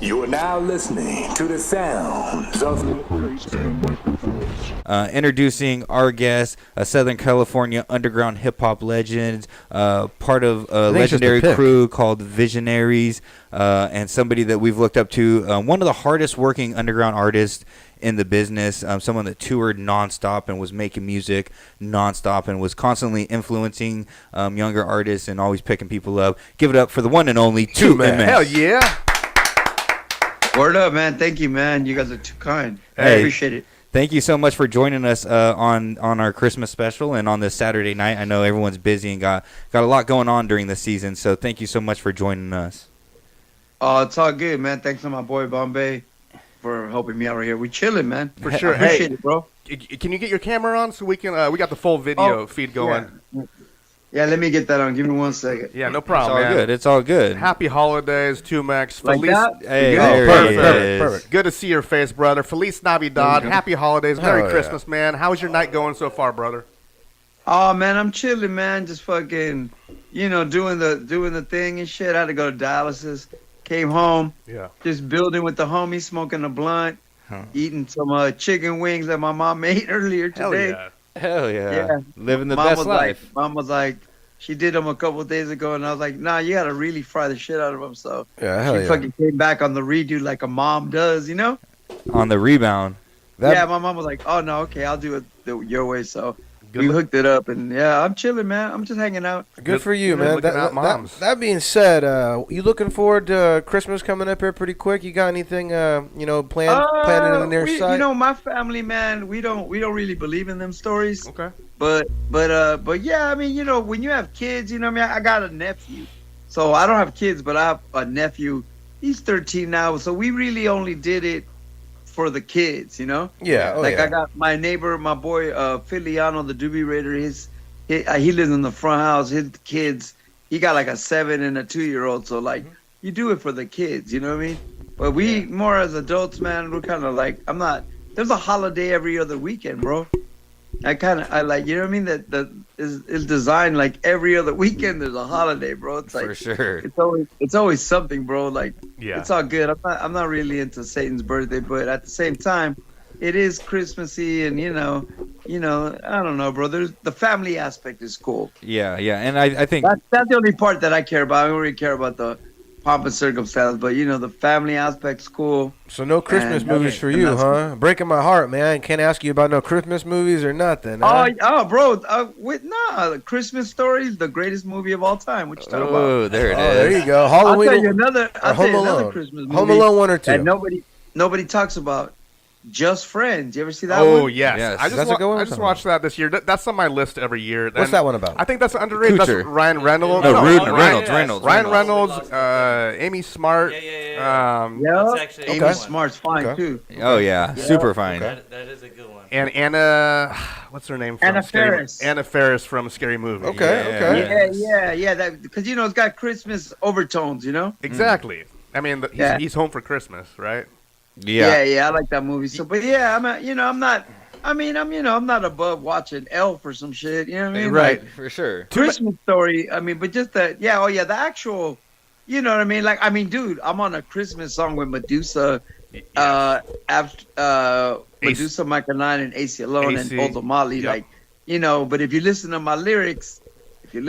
You are now listening to the sounds of introducing our guest, a Southern California underground hip-hop legend, part of a legendary crew called Visionaries, and somebody that we've looked up to, one of the hardest working underground artists in the business, someone that toured nonstop and was making music nonstop and was constantly influencing younger artists and always picking people up. Give it up for the one and only Two Man. Hell yeah. Word up, man. Thank you, man. You guys are too kind. I appreciate it. Thank you so much for joining us on our Christmas special and on this Saturday night. I know everyone's busy and got a lot going on during the season, so thank you so much for joining us. Oh, it's all good, man. Thanks to my boy Bombay for helping me out right here. We chilling, man. For sure. I appreciate it, bro. Can you get your camera on so we can? We got the full video feed going. Yeah, let me get that on. Give me 1 second. Yeah, no problem. It's all good. It's all good. Happy holidays, Tumex. Like that? Hey, Perfect. Good to see your face, brother. Feliz Navidad. Happy holidays. Merry Christmas, man. How's your night going so far, brother? Oh, man, I'm chilling, man. Just fucking, doing the thing and shit. I had to go to dialysis. Came home. Yeah. Just building with the homies, smoking a blunt, eating some chicken wings that my mom made earlier today. Hell yeah. Living the best life. Mom was like, she did them a couple of days ago, and I was like, nah, you got to really fry the shit out of them. So she fucking came back on the redo like a mom does, On the rebound. Yeah, my mom was like, oh, no, okay, I'll do it your way. So we hooked it up, and yeah, I'm chilling, man. I'm just hanging out. Good for you, man. That being said, you looking forward to Christmas coming up here pretty quick? You got anything, planned in the near sight? My family, man, we don't really believe in them stories. Okay. But yeah, I mean, when you have kids, I got a nephew. So I don't have kids, but I have a nephew. He's 13 now, so we really only did it for the kids, Yeah. I got my neighbor, my boy, Filiano, the Doobie Raider. He lives in the front house. His kids, he got like a 7 and a 2-year-old. So like, you do it for the kids, you know what I mean? But we more as adults, man, we're kind of like, there's a holiday every other weekend, bro. I like, you know what I mean? That is designed like every other weekend. There's a holiday, bro. It's like, for sure. It's always something, bro. Like, yeah, it's all good. I'm not really into Satan's birthday, but at the same time, it is Christmassy, and I don't know, bro. The family aspect is cool. Yeah, and I think that's the only part that I care about. I don't really care about the pomp and circumstance, but the family aspect's cool. So no Christmas movies for you, huh? Breaking my heart, man. Can't ask you about no Christmas movies or nothing. Huh? Oh, bro. The Christmas Story is the greatest movie of all time. What you talking about? Oh, there it is. There you go. Halloween. I'll tell you another Christmas movie. Home Alone 1 or 2. That nobody talks about. Just Friends. You ever see that one? Oh, yes. I just watched that this year. That's on my list every year. What's that one about? I think that's underrated. Coocher. That's Ryan Reynolds. No, Reynolds. Ryan Reynolds, Amy Smart. Amy Smart's fine, too. Oh, yeah. Super fine. That is a good one. And Anna, what's her name? Anna Faris. Anna Faris from Scary Movie. Okay. Yeah. That because it's got Christmas overtones. Exactly. I mean, he's home for Christmas, right? Yeah. I like that movie. So, but yeah, I'm not above watching Elf or some shit. You know what I mean? Right, like, for sure. Christmas Story. I mean, but just that. Yeah. Oh yeah. The actual. You know what I mean? Like, I mean, dude, I'm on a Christmas song with Medusa, Medusa, Michael 9, and AC Alone, and Old Molly. Yep. Like, but if you listen to my lyrics, on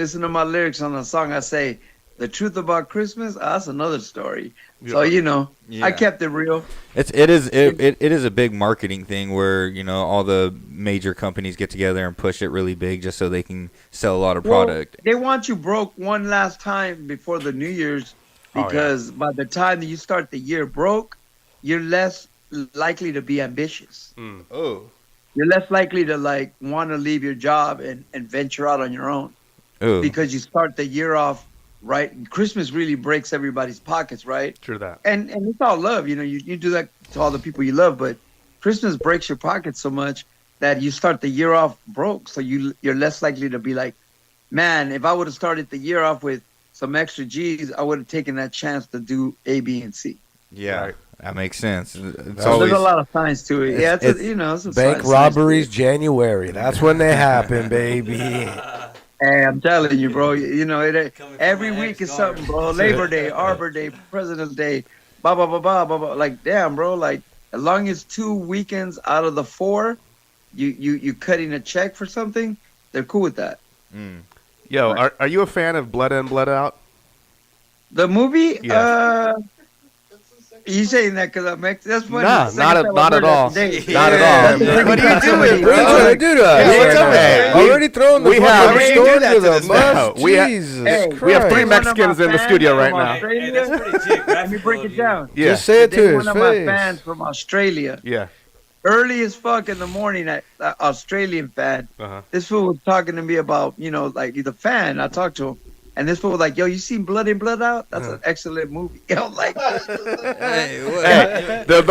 the song, I say, the truth about Christmas, that's another story. So, I kept it real. It is a big marketing thing where, all the major companies get together and push it really big just so they can sell a lot of product. They want you broke one last time before the New Year's because by the time that you start the year broke, you're less likely to be ambitious. Oh. You're less likely to like want to leave your job and venture out on your own. Oh. Because you start the year off right. Christmas really breaks everybody's pockets, right? True that. And it's all love, you do that to all the people you love, but Christmas breaks your pockets so much that you start the year off broke. So you're less likely to be like, man, if I would have started the year off with some extra G's, I would have taken that chance to do A, B, and C. Yeah. Right. That makes sense. There's a lot of science to it. Yeah, it's a bank robberies January. That's when they happen, baby. Hey, I'm telling you, bro. Every week is something, bro. Labor Day, Arbor Day, President's Day, blah blah blah blah blah blah. Like, damn, bro. Like, as long as 2 weekends out of the 4, you cutting a check for something, they're cool with that. Yo, are you a fan of Blood In, Blood Out? The movie? Yeah. You saying that because I'm Mexican? That's funny. Nah, not at all. Not at all. What are you doing? What are you trying to do to us? What's up, man? Already throwing the fucking storage with us, man. We have 3 Mexicans in the studio right now. Hey, that's pretty jig. Let me break it down. Yeah. Just say it to his One of my face. fans from Australia. Yeah. Early as fuck in the morning, that Australian fan. This fool was talking to me about, like, he's a fan. I talked to him. And this fool was like, yo, you seen Blood In, Blood Out? That's an excellent movie. I'm like, the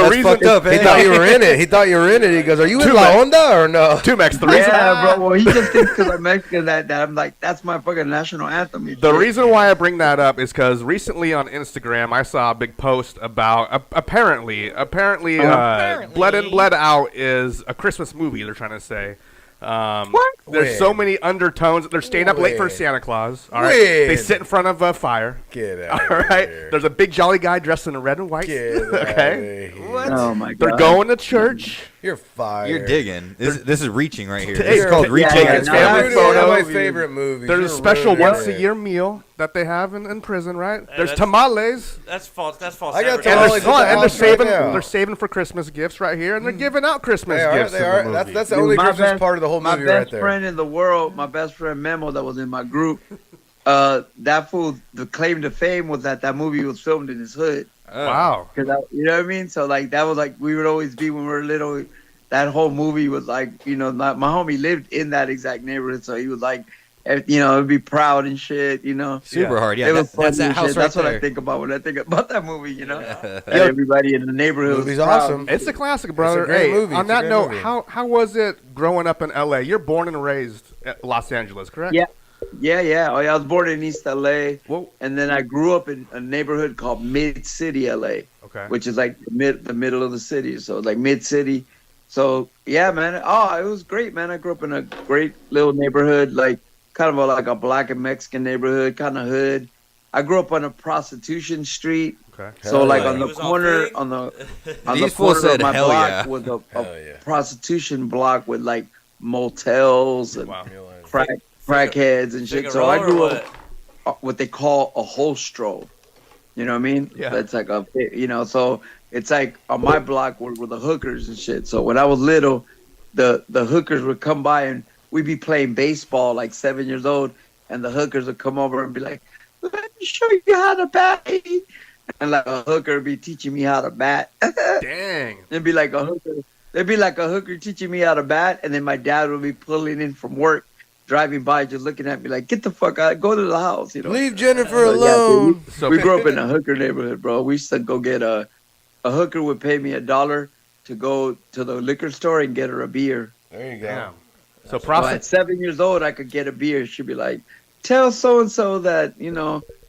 reason fucked up. He thought you were in it. He thought you were in it. He goes, are you in La Onda or no? 2Mex, the reason. yeah, bro. Well, he just thinks because I'm Mexican that I'm like, that's my fucking national anthem. The reason why I bring that up is because recently on Instagram I saw a big post about apparently Blood In, Blood Out is a Christmas movie. They're trying to say. What? There's so many undertones. They're staying up late for Santa Claus. All right, they sit in front of a fire. Get out. All right, there's a big jolly guy dressed in red and white. Okay. What? Oh my god. They're going to church. You're fired. You're digging. This is reaching right here. Hey, This is called reaching. it's family Dude, one of my photos. favorite movies. There's a You're special ruining once a it. year meal that they have in prison, right? There's that's- tamales. That's false. That's false. I got And advertising. tamales. they're Right saving. now. They're saving for Christmas gifts right here, and they're giving out Christmas They are. gifts. They in the are. movie. That's the Dude, only my Christmas best- part of the whole movie My right best there. friend in the world, my best friend Memo, that was in my group. That fool, the claim to fame was that movie was filmed in his hood. Wow. You know what I mean? So like that was like we would always be when we were little. That whole movie was like, my homie lived in that exact neighborhood, so he was like, it'd be proud and shit, Super hard. Yeah, It was that's fun that and house shit. right That's what there. I think about when I think about that movie, That everybody in the neighborhood Movie's was proud. awesome. It's a classic, brother. great Hey, movie. on It's a that great note, movie. how was it growing up in LA? You're born and raised at Los Angeles, correct? Yeah. Yeah. Oh, yeah. I was born in East LA, Whoa. and then I grew up in a neighborhood called Mid City LA, Okay. which is like the middle of the city. So like Mid City. So yeah, man. Oh, it was great, man. I grew up in a great little neighborhood, like kind of like a black and Mexican neighborhood, kind of hood. I grew up on a prostitution street. Okay. So Hell like yeah. on the He was on corner, fleek? on the These fools corner of said my hell block yeah. was Hell yeah. a prostitution block with like motels and Wow. crackheads and shit. Big So I roll or grew what? up what they call a holstro. You know what I mean? Yeah. That's like so it's like on my block were the hookers and shit. So when I was little, the hookers would come by and we'd be playing baseball like 7 years old, and the hookers would come over and be like, "Let me show you how to bat." And like a hooker would be teaching me how to bat. Dang. There'd be like a hooker teaching me how to bat, and then my dad would be pulling in from work, driving by, just looking at me like, "Get the fuck out, go to the house," Leave Jennifer So, yeah, alone. dude, So we grew up in a hooker neighborhood, bro. We used to go get a hooker would pay me $1 to go to the liquor store and get her a beer. There you go. Damn. So So at 7 years old, I could get a beer. She'd be like, "Tell so and so that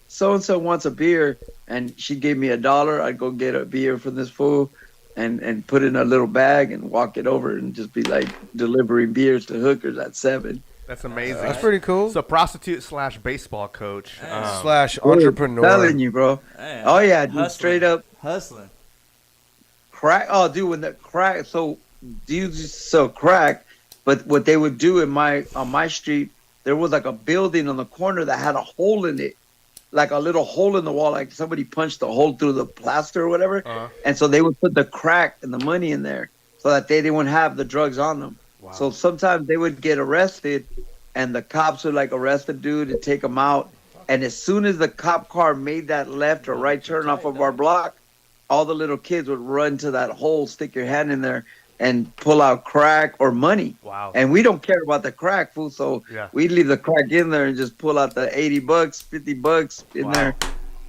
so and so wants a beer," and she gave me $1. I'd go get a beer from this fool, and put it in a little bag and walk it over and just be like delivering beers to hookers at 7. that's amazing. That's pretty cool. So prostitute / baseball coach. Slash I'm entrepreneur. telling you, bro. Man, Oh yeah, dude, hustling. straight up Hustling. crack. Oh, dude, when the crack. So dudes used to sell crack, but what they would do on my street, there was like a building on the corner that had a hole in it, like a little hole in the wall, like somebody punched a hole through the plaster or whatever. And so they would put the crack and the money in there so that they wouldn't have the drugs on them. Wow. So sometimes they would get arrested, and the cops would like arrest the dude and take him out. And as soon as the cop car made that left or right turn off of our block, all the little kids would run to that hole, stick your hand in there, and pull out crack or money. Wow. And we don't care about the crack, fool. So Yeah. we'd leave the crack in there and just pull out the $80, $50 in Wow. there,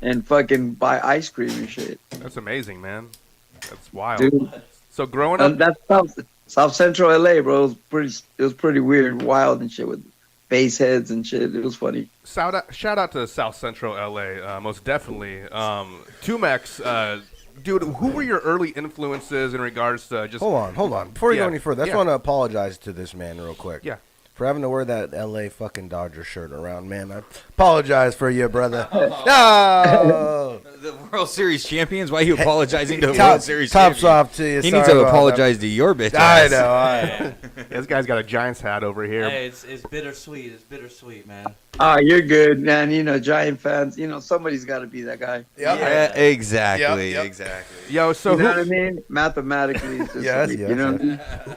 and fucking buy ice cream and shit, That's amazing, man. That's wild. dude. So growing up, That's South Central LA, bro. It was pretty weird, wild and shit with base heads and shit. It was funny. shout out to South Central LA, most definitely. 2Mex, dude, who were your early influences in regards to just? Hold on. Before you Yeah, go any further, I just yeah. want to apologize to this man real quick. Yeah. for having to wear that L.A. fucking Dodger shirt around, man. I apologize for you, brother. No! The World Series champions? Why are you apologizing to the World Series champions? Tops off to you. He needs to apologize to your bitch ass. I know. This guy's got a Giants hat over here. Hey, it's bittersweet. It's bittersweet, man. Ah, you're good, man. You know, Giant fans. You know, somebody's got to be that guy. Yep. Yeah, exactly, Yep. exactly. Yo, so You know what I mean? Mathematically, it's just you know.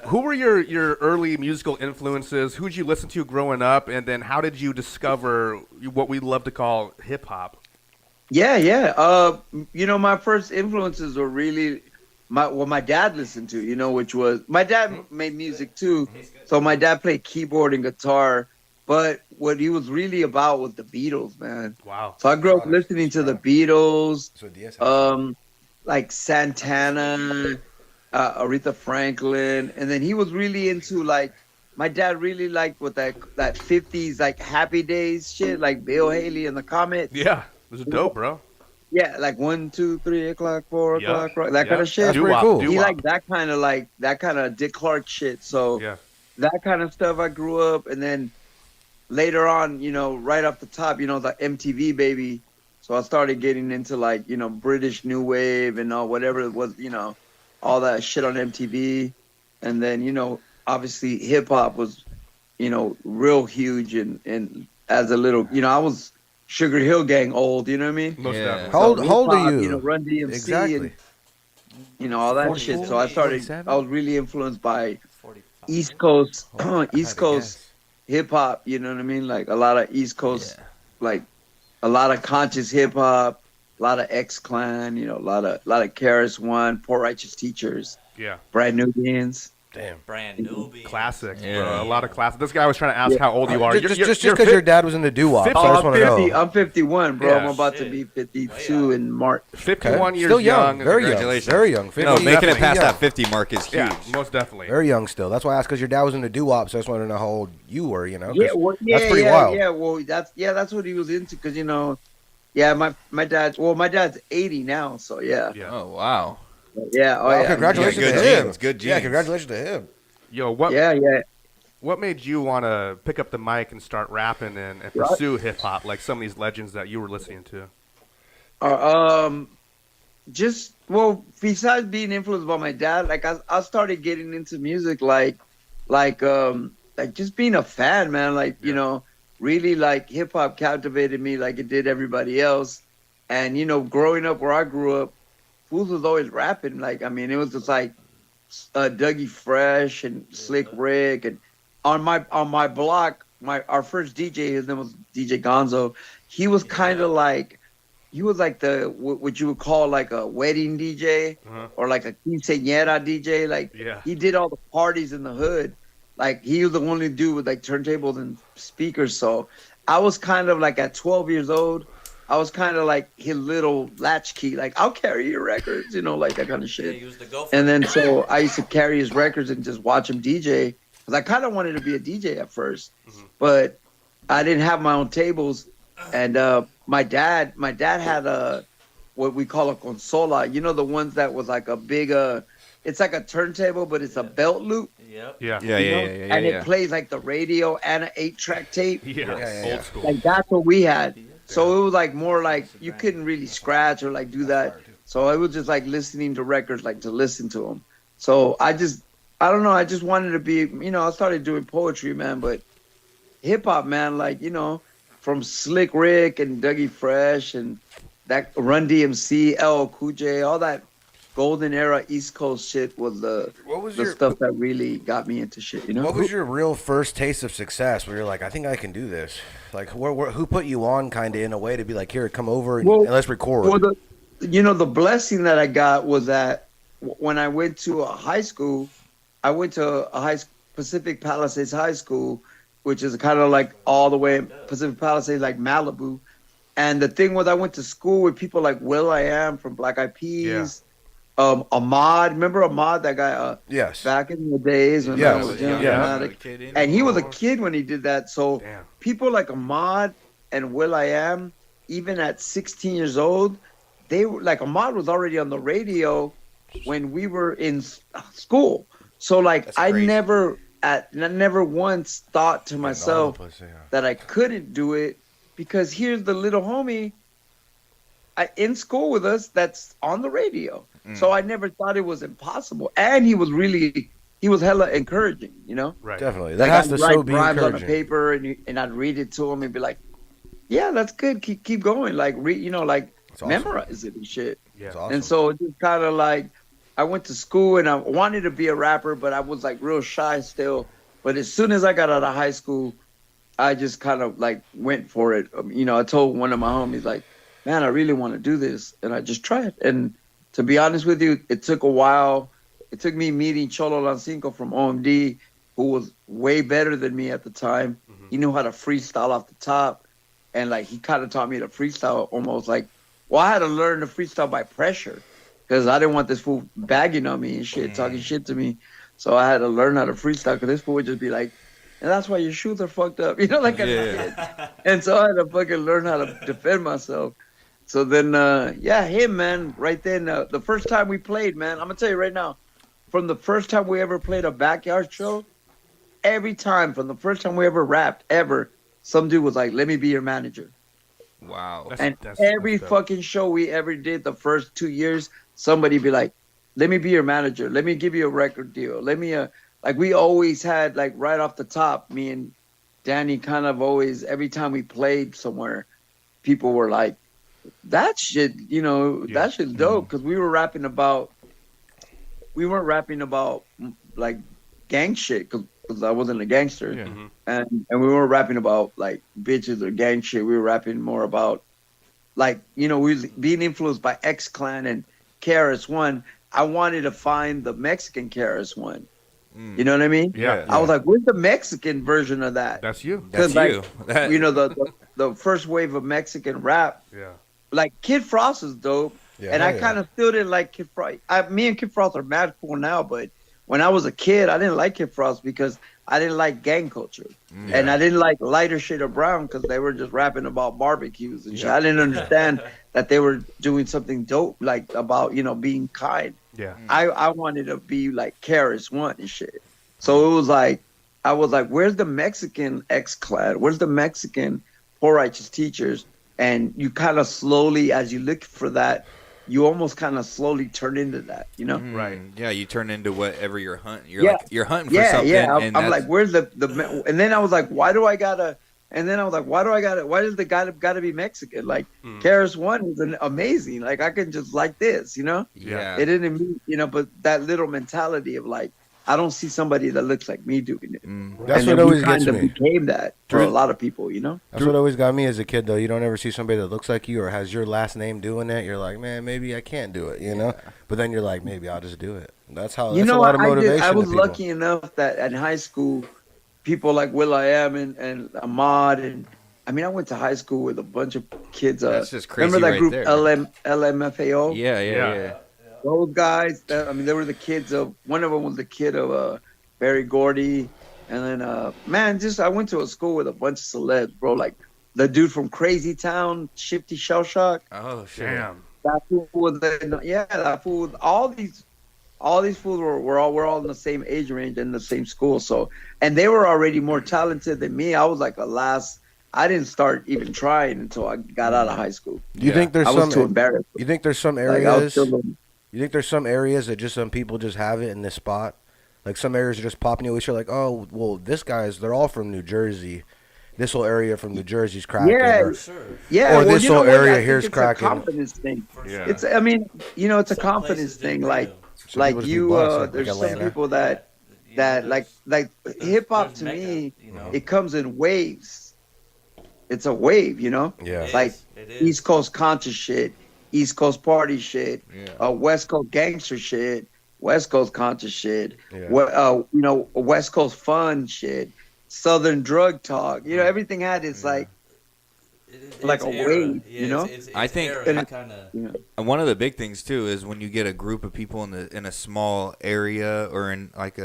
who were your early musical influences? Who'd you listen to growing up, and then how did you discover what we love to call hip hop? Yeah. You know, my first influences were really what my dad listened to. You know, which was my dad made music too. So my dad played keyboard and guitar, but what he was really about was the Beatles, man. Wow. So I grew up listening to the Beatles, like Santana, Aretha Franklin, and then he was really into like. My dad really liked what that 50s like Happy Days shit, like Bill Haley and the Comets. Yeah, this is dope, bro. Yeah, like 1, 2, 3 o'clock, 4 o'clock, right? That kind of shit. That's pretty cool. He liked that kind of Dick Clark shit. So that kind of stuff I grew up, and then later on, you know, right off the top, you know, the MTV baby. So I started getting into like, you know, British New Wave and whatever it was, you know, all that shit on MTV, and then you know. Obviously, hip hop was, you know, real huge, and as a little, you know, I was Sugar Hill Gang old, you know what I mean? Most definitely. How old are you? You know, Run DMC, Exactly. and you know all that shit. So I started. I was really influenced by East Coast, East Coast hip hop. You know what I mean? Like a lot of East Coast, like a lot of conscious hip hop, a lot of X Clan. You know, a lot of KRS One, Poor Righteous Teachers, Brand Nubians. Damn. Brand newbie. Classics, bro. A lot of classics. This guy was trying to ask how old you are. Just because your dad was in the doo-wop, so I just want to know. I'm 51, bro. Yeah. I'm about to be 52 in March. 51 years Still young. Very young. Congratulations. Very young. 50, No, making it past young. that 50 mark is huge. Yeah, most definitely. Very young still. That's why I asked, because your dad was in the doo-wop, so I just wanted to know how old you were, you know? Yeah, that's pretty wild. Yeah, well, that's what he was into, because, you know, my dad's 80 now, so yeah. Oh, wow. Yeah, Well, congratulations good to him. genes, good Yeah, genes. congratulations to him. Yo, what made you want to pick up the mic and start rapping and pursue hip hop like some of these legends that you were listening to? Besides being influenced by my dad, like I started getting into music like just being a fan, man. Like you know, really like hip hop captivated me like it did everybody else. And you know, growing up where I grew up, fools was always rapping. Like I mean, it was just like Dougie Fresh and Slick Rick, and on my block, our first DJ, his name was DJ Gonzo. He was kind of like, the what you would call like a wedding DJ or like a quinceañera DJ. Like he did all the parties in the hood. Like he was the only dude with like turntables and speakers. So I was kind of like at 12 years old. I was kind of like his little latchkey, like I'll carry your records, you know, like that kind of shit. And then so I used to carry his records and just watch him DJ, because I kind of wanted to be a DJ at first, but I didn't have my own tables. And my dad had what we call a consola, you know, the ones that was like a big it's like a turntable, but it's a belt loop. Yeah. And it plays like the radio and an 8-track tape. Old school. Like that's what we had. So it was like more like you couldn't really scratch or like do that. So I was just like listening to records, like to listen to them. So I don't know. I just wanted to be, you know, I started doing poetry, man. But hip hop, man, like, you know, from Slick Rick and Dougie Fresh and that Run DMC, LL Cool J, all that golden era East Coast shit was the stuff that really got me into shit, you know? What was your real first taste of success where you're like, I think I can do this? Like, who put you on kind of in a way to be like, here, come over and let's record? Well, the blessing that I got was that when I went to a high school, I went to Pacific Palisades High School, which is kind of like all the way in Pacific Palisades, like Malibu. And the thing was, I went to school with people like will.i.am from Black Eyed Peas. Ahmad, remember Ahmad, that guy? Yes. Back in the days when I was young, and he was a kid when he did that. So people like Ahmad and will.i.am, even at 16 years old, they were like, Ahmad was already on the radio when we were in school. So like I never I never once thought to myself that I couldn't do it, because here's the little homie in school with us that's on the radio. So I never thought it was impossible. And he was hella encouraging, you know? Right. Definitely. That has to so be rhymes encouraging. on a paper, and I'd read it to him and be like, yeah, that's good. Keep going. Like, Awesome. memorize it and shit. Yeah. Awesome. And so it just kind of like, I went to school and I wanted to be a rapper, but I was like real shy still. But as soon as I got out of high school, I just kind of like went for it. I told one of my homies, like, man, I really want to do this. And I just tried. And to be honest with you, it took a while. It took me meeting Cholo Lancinco from OMD, who was way better than me at the time. He knew how to freestyle off the top. And like, he kind of taught me to freestyle almost like, well, I had to learn to freestyle by pressure, because I didn't want this fool bagging on me and shit, talking shit to me. So I had to learn how to freestyle, because this fool would just be like, and that's why your shoes are fucked up, like as a kid. And so I had to fucking learn how to defend myself. So then, him, man, right then, the first time we played, man, I'm going to tell you right now, from the first time we ever played a backyard show, every time, from the first time we ever rapped, ever, some dude was like, let me be your manager. Wow. That's Every dope. fucking show we ever did the first 2 years, somebody be like, let me be your manager. Let me give you a record deal. Let me, like, we always had, like, right off the top, me and Danny kind of always, every time we played somewhere, people were like, that shit, that shit's dope. Because we weren't rapping about, like, gang shit, because I wasn't a gangster. Yeah. And we weren't rapping about, like, bitches or gang shit. We were rapping more about, like, we was being influenced by X-Clan and KRS-One. I wanted to find the Mexican KRS-One. You know what I mean? Yeah. I was like, where's the Mexican version of that? That's you. That's like, you. The first wave of Mexican rap, Yeah. like Kid Frost is dope. Yeah, And I kind of still didn't like Kid Frost. Me and Kid Frost are mad cool now, but when I was a kid, I didn't like Kid Frost because I didn't like gang culture. And I didn't like lighter shade of brown because they were just rapping about barbecues and shit. I didn't understand that they were doing something dope, like about, being kind. Yeah. I wanted to be like KRS-One and shit. So it was like, I was like, where's the Mexican X-Clan? Where's the Mexican Poor Righteous Teachers? And you kind of slowly, as you look for that, you almost kind of slowly turn into that, Right. Yeah, you turn into whatever you're hunting. You're hunting for something. Yeah, and I'm like, where's the and then I was like, why does the guy gotta be Mexican? Like, KRS-One is amazing. Like, I can just like this, Yeah. It didn't mean, but that little mentality of like, I don't see somebody that looks like me doing it. That's and what always gets kind of me. became that for a lot of people, That's what always got me as a kid, though. You don't ever see somebody that looks like you or has your last name doing it. You're like, man, maybe I can't do it, But then you're like, maybe I'll just do it. That's how. That's a lot of motivation. I was to people. lucky enough that in high school, people like will.i.am and Ahmad and I went to high school with a bunch of kids. That's just crazy. Remember that right group there. LMFAO? Yeah. Those guys, they were the kids of, one of them was the kid of Barry Gordy. And then, I went to a school with a bunch of celebs, bro. Like the dude from Crazy Town, Shifty Shell Shock. Oh, shit. Damn. That fool was, that fool, all these fools were all in the same age range in the same school. So, and they were already more talented than me. I was like I didn't start even trying until I got out of high school. You think there's I was too embarrassed. You think there's some Like, I was areas? still- You think there's some areas that just some people just have it in this spot? Like some areas are just popping you. You're like, oh, well, they're all from New Jersey. This whole area from New Jersey's cracking. Yeah. Or, Sure. Yeah, Or this you know whole what? area I think here's it's cracking. a confidence thing. Yeah. It's it's a Some confidence places do thing. too. Like Some people just be blessed, like there's some Atlanta. people that like hip hop to me, it comes in waves. It's a wave, Yeah. It like is, it is. East Coast conscious shit, East Coast party shit, Yeah. West Coast gangster shit, West Coast conscious shit, Yeah. West Coast fun shit, Southern drug talk. Everything had its like like It's a era. wave, Yeah, it's I think- kind of. And one of the big things too is when you get a group of people in a small area or in like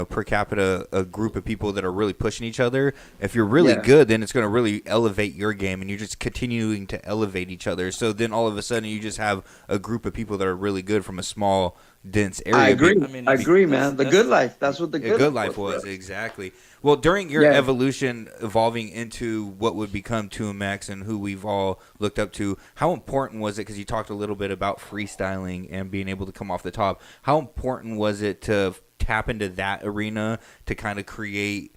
per capita, a group of people that are really pushing each other. If you're really good, then it's going to really elevate your game, and you're just continuing to elevate each other. So then all of a sudden you just have a group of people that are really good from a small, dense area. I agree. I mean, I agree, man. The good life. That's what the good life was. Exactly. Well, during your evolution, evolving into what would become 2MX and who we've all looked up to, how important was it? Because you talked a little bit about freestyling and being able to come off the top. How important was it to tap into that arena to kind of create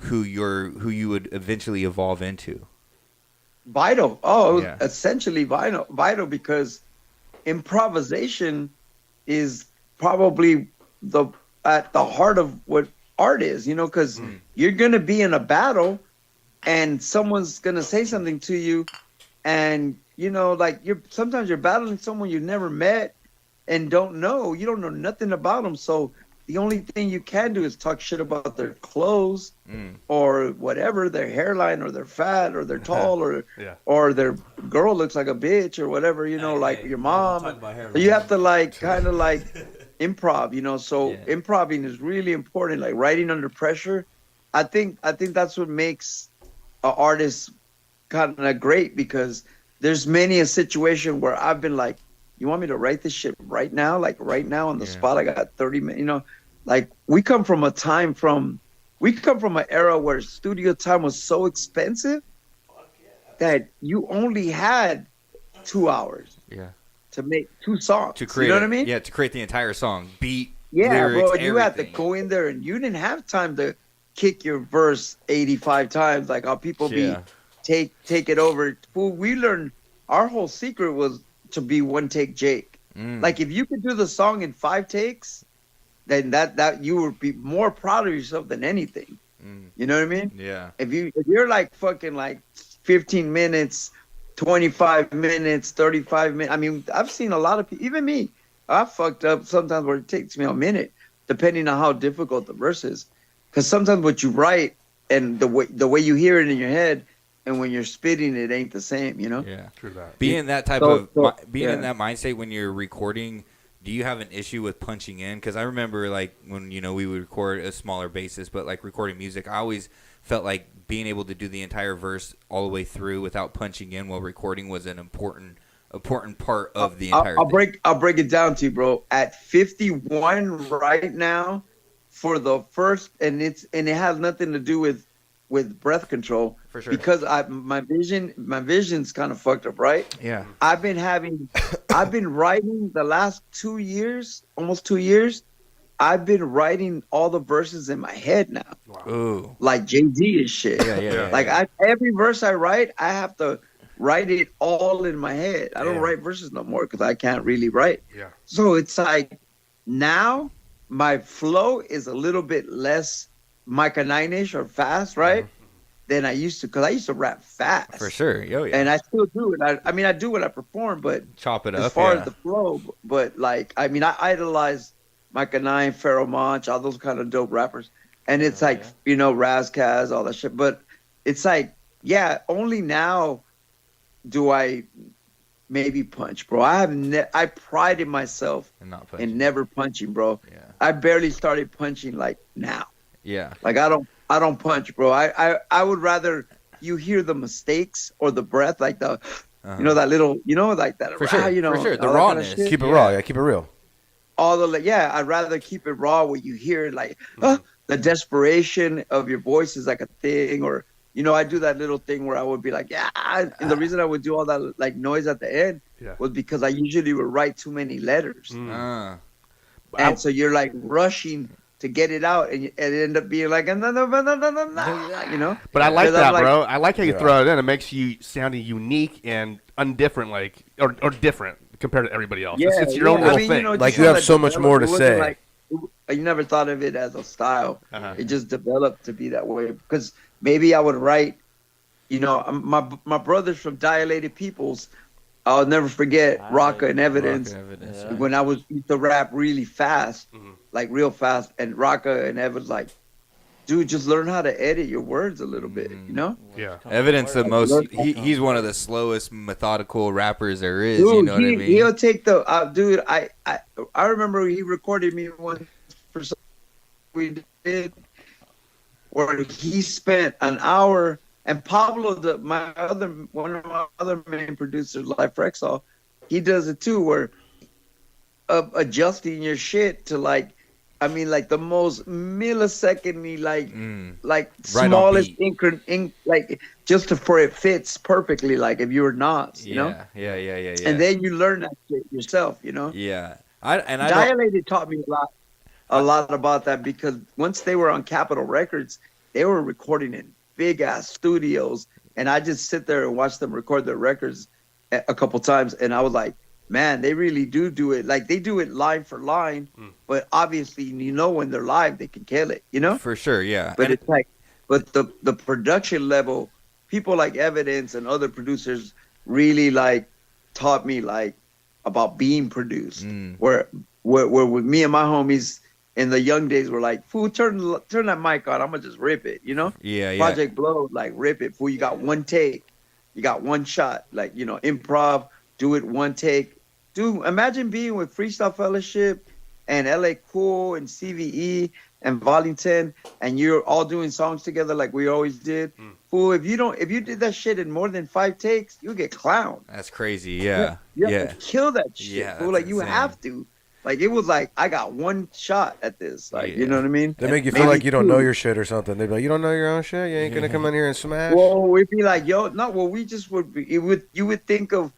who you would eventually evolve into? Vital. Essentially vital because improvisation is probably at the heart of what art is, because you're going to be in a battle and someone's going to say something to you, and sometimes you're battling someone you've never met and you don't know nothing about them, so the only thing you can do is talk shit about their clothes or whatever, their hairline, or they're fat, or they're tall, or their girl looks like a bitch, or whatever, your mom. So you have to kind of improv, so improving is really important, like writing under pressure. I think that's what makes an artist kind of great, because there's many a situation where I've been like, you want me to write this shit right now? Like right now on the spot, I got 30 minutes, like we come from an era where studio time was so expensive that you only had 2 hours to make 2 songs. To create, what I mean? Yeah, to create the entire song, beat, lyrics, bro. everything. You had to go in there, and you didn't have time to kick your verse 85 times like how people take it over. Well, we learned our whole secret was to be one take Jake. Like if you could do the song in 5 takes, then that you would be more proud of yourself than anything. You know what I mean? Yeah. If you're like fucking like 15 minutes, 25 minutes, 35 minutes. I mean, I've seen a lot of people, even me. I fucked up sometimes where it takes me a minute, depending on how difficult the verse is. Because sometimes what you write and the way you hear it in your head, and when you're spitting, it ain't the same, Yeah, true that. Being in that in that mindset when you're recording, do you have an issue with punching in? Because I remember like when we would record a smaller basis, but like recording music, I always felt like being able to do the entire verse all the way through without punching in while recording was an important part of the entire thing. I'll break it down to you, bro. At 51 right now, for the first, and it has nothing to do with breath control, for sure, because my vision's kind of fucked up, right? Yeah. I've been writing the last 2 years, almost 2 years. I've been writing all the verses in my head now. Wow. Ooh. Like Jay-Z and shit. Yeah. Like every verse I write, I have to write it all in my head. I don't write verses no more because I can't really write. Yeah. So it's like now my flow is a little bit less Micah 9-ish or fast, right? Than I used to, because I used to rap fast. For sure. Yeah. And I still do it. I mean, I do when I perform, but chop it up. As far as the flow, but like, I mean, I idolize Micah 9, Pharoah Monch, all those kind of dope rappers. And it's like, Raz Kaz, all that shit. But it's like, only now do I maybe punch, bro. I prided myself in never punching, bro. Yeah. I barely started punching like now. Yeah. Like I don't punch, bro. I would rather you hear the mistakes or the breath, like the that little, like that. For sure. For sure. The rawness. Kind of keep it raw. Yeah, keep it real. I'd rather keep it raw where you hear like the desperation of your voice is like a thing, or I do that little thing where I would be like, and the reason I would do all that like noise at the end was because I usually would write too many letters. And so you're like rushing to get it out, and it end up being like, But I like that, bro. I like how you throw it in. It makes you sounding unique and undifferent, like or different compared to everybody else. It's your own little thing. Like you have so much more to say. Like, you never thought of it as a style. It just developed to be that way, because maybe I would write, my brothers from Dilated Peoples, I'll never forget Rocka and Evidence. When I used to rap really fast, like real fast, and Rocka and Evidence like, dude, just learn how to edit your words a little bit, Yeah. Evidence the most. He's one of the slowest methodical rappers there is. Dude, you know what I mean? He'll take the dude. I remember he recorded me once for we did where he spent an hour, and Pablo, one of my other main producers, Life Rexall, he does it too, where adjusting your shit to like the most millisecondly, like Right smallest increment, like for it fits perfectly, like if you were Nas, you know? Yeah. And then you learn that shit yourself, you know? Yeah. Dilated taught me a lot about that, because once they were on Capitol Records, they were recording in big ass studios, and I just sit there and watch them record their records a couple times, and I was like, man, they really do it. Like, they do it line for line, but obviously, you know, when they're live, they can kill it, you know? For sure, yeah. But it's like, but the production level, people like Evidence and other producers really like taught me like about being produced. Where with me and my homies in the young days were like, fool, turn that mic on, I'm gonna just rip it, you know? Yeah. Project Blow, like, rip it, fool. You got one take, you got one shot, like, you know, improv, do it one take. Dude, imagine being with Freestyle Fellowship and LA Cool and CVE and Volume 10, and you're all doing songs together like we always did. Fool, if you did that shit in more than 5 takes, you get clowned. That's crazy, yeah. You have to kill that shit. Yeah, fool. Like, you have to. Like, it was like, I got one shot at this. Like, you know what I mean? They make you feel like you don't know your shit or something. They'd be like, you don't know your own shit? You ain't going to come in here and smash? Well, we'd be like, we just would be, you would think of,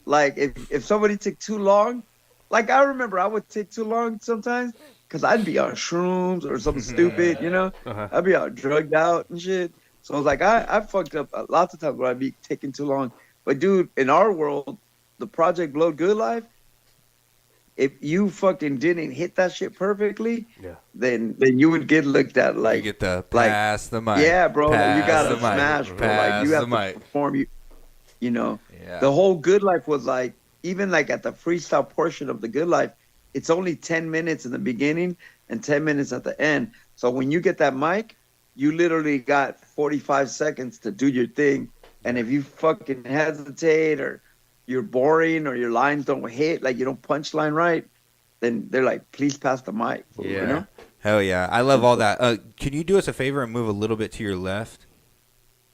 like, if somebody took too long, like, I remember I would take too long sometimes because I'd be on shrooms or something stupid, you know? I'd be all drugged out and shit. So I was like, I fucked up lots of times where I'd be taking too long. But, dude, in our world, the Project Blow Good Life, if you fucking didn't hit that shit perfectly, then you would get looked at like... You get the pass the mic. Yeah, bro. You got to the mic. smash, bro. Like, you have to perform. You know? Yeah. The whole Good Life was like, even like at the freestyle portion of the Good Life, it's only 10 minutes in the beginning and 10 minutes at the end. So when you get that mic, you literally got 45 seconds to do your thing. And if you fucking hesitate or you're boring or your lines don't hit, like you don't punchline right, then they're like, please pass the mic. Yeah. You know? Hell yeah. I love all that. Can you do us a favor and move a little bit to your left?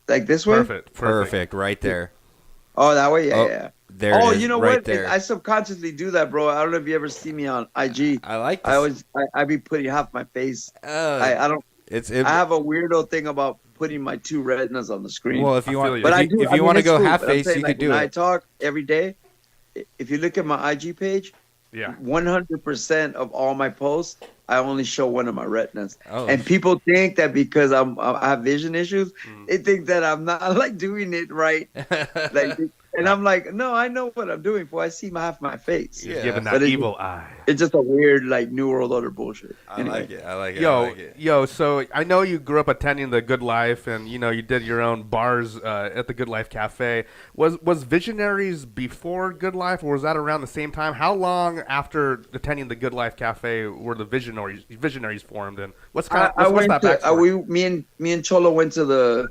Like this way? Perfect. Right there. Oh, that way? Yeah. There it is, you know right what? there. I subconsciously do that, bro. I don't know if you ever see me on IG. I like this. I be putting half my face. I have a weirdo thing about putting my 2 retinas on the screen. Well, if you want, if you want to go half face, you could do when it. I talk every day. If you look at my IG page, 100% of all my posts, I only show one of my retinas. And people think that because I have vision issues, they think that I'm not like doing it right. And I'm like, no, I know what I'm doing for. I see half my face. You're giving that evil eye. It's just a weird, like, New World Order bullshit. I like it. Yo, so I know you grew up attending the Good Life, and you know you did your own bars at the Good Life Cafe. Was Visionaries before Good Life, or was that around the same time? How long after attending the Good Life Cafe were the Visionaries formed, and what's that backstory? Me and Cholo went to the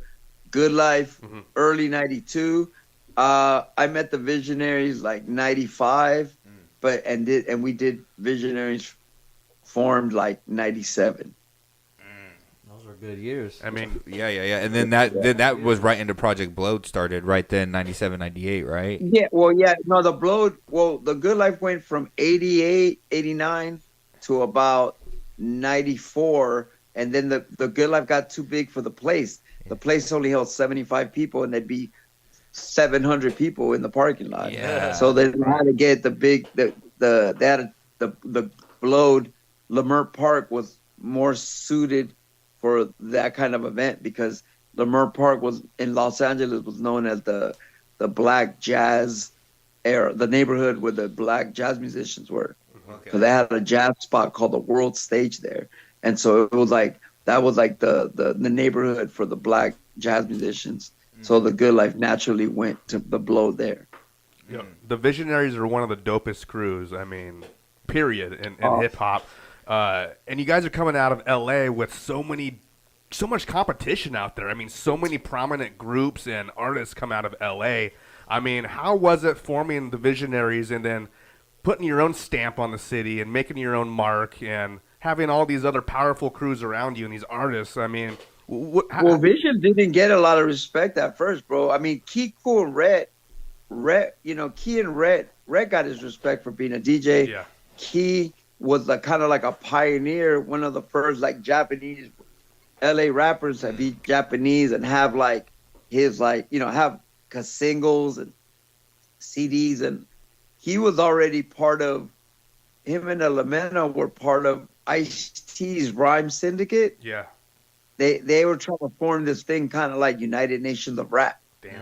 Good Life early '92. I met the Visionaries like '95, and we did Visionaries formed like '97. Those were good years. I mean, yeah. And then that was right into Project BLOWED started right then, '97, '98, right? Yeah, well, yeah. No, the BLOWED. Well, the Good Life went from '88, '89 to about '94, and then the Good Life got too big for the place. The place only held 75 people, and there'd be 700 people in the parking lot. Yeah. So they had to get the BLOWED. Lemert Park was more suited for that kind of event because Lemert Park was in Los Angeles was known as the black jazz era, the neighborhood where the black jazz musicians were. So they had a jazz spot called the World Stage there, and so it was like that was like the neighborhood for the black jazz musicians. So the Good Life naturally went to the BLOWED there. The Visionaries are one of the dopest crews, I mean, period, in hip-hop. And you guys are coming out of L.A. with so much competition out there. I mean, so many prominent groups and artists come out of L.A. I mean, how was it forming the Visionaries and then putting your own stamp on the city and making your own mark and having all these other powerful crews around you and these artists. I mean, well, Vision didn't get a lot of respect at first, bro. I mean, Key Cool and Red, Key and Red got his respect for being a DJ. Yeah. Key was kind of like a pioneer, one of the first like Japanese LA rappers that be Japanese and have like his have singles and CDs, and he was already part of. Him and Elemento were part of Ice-T's Rhyme Syndicate. Yeah. They were trying to form this thing kind of like United Nations of Rap. Damn.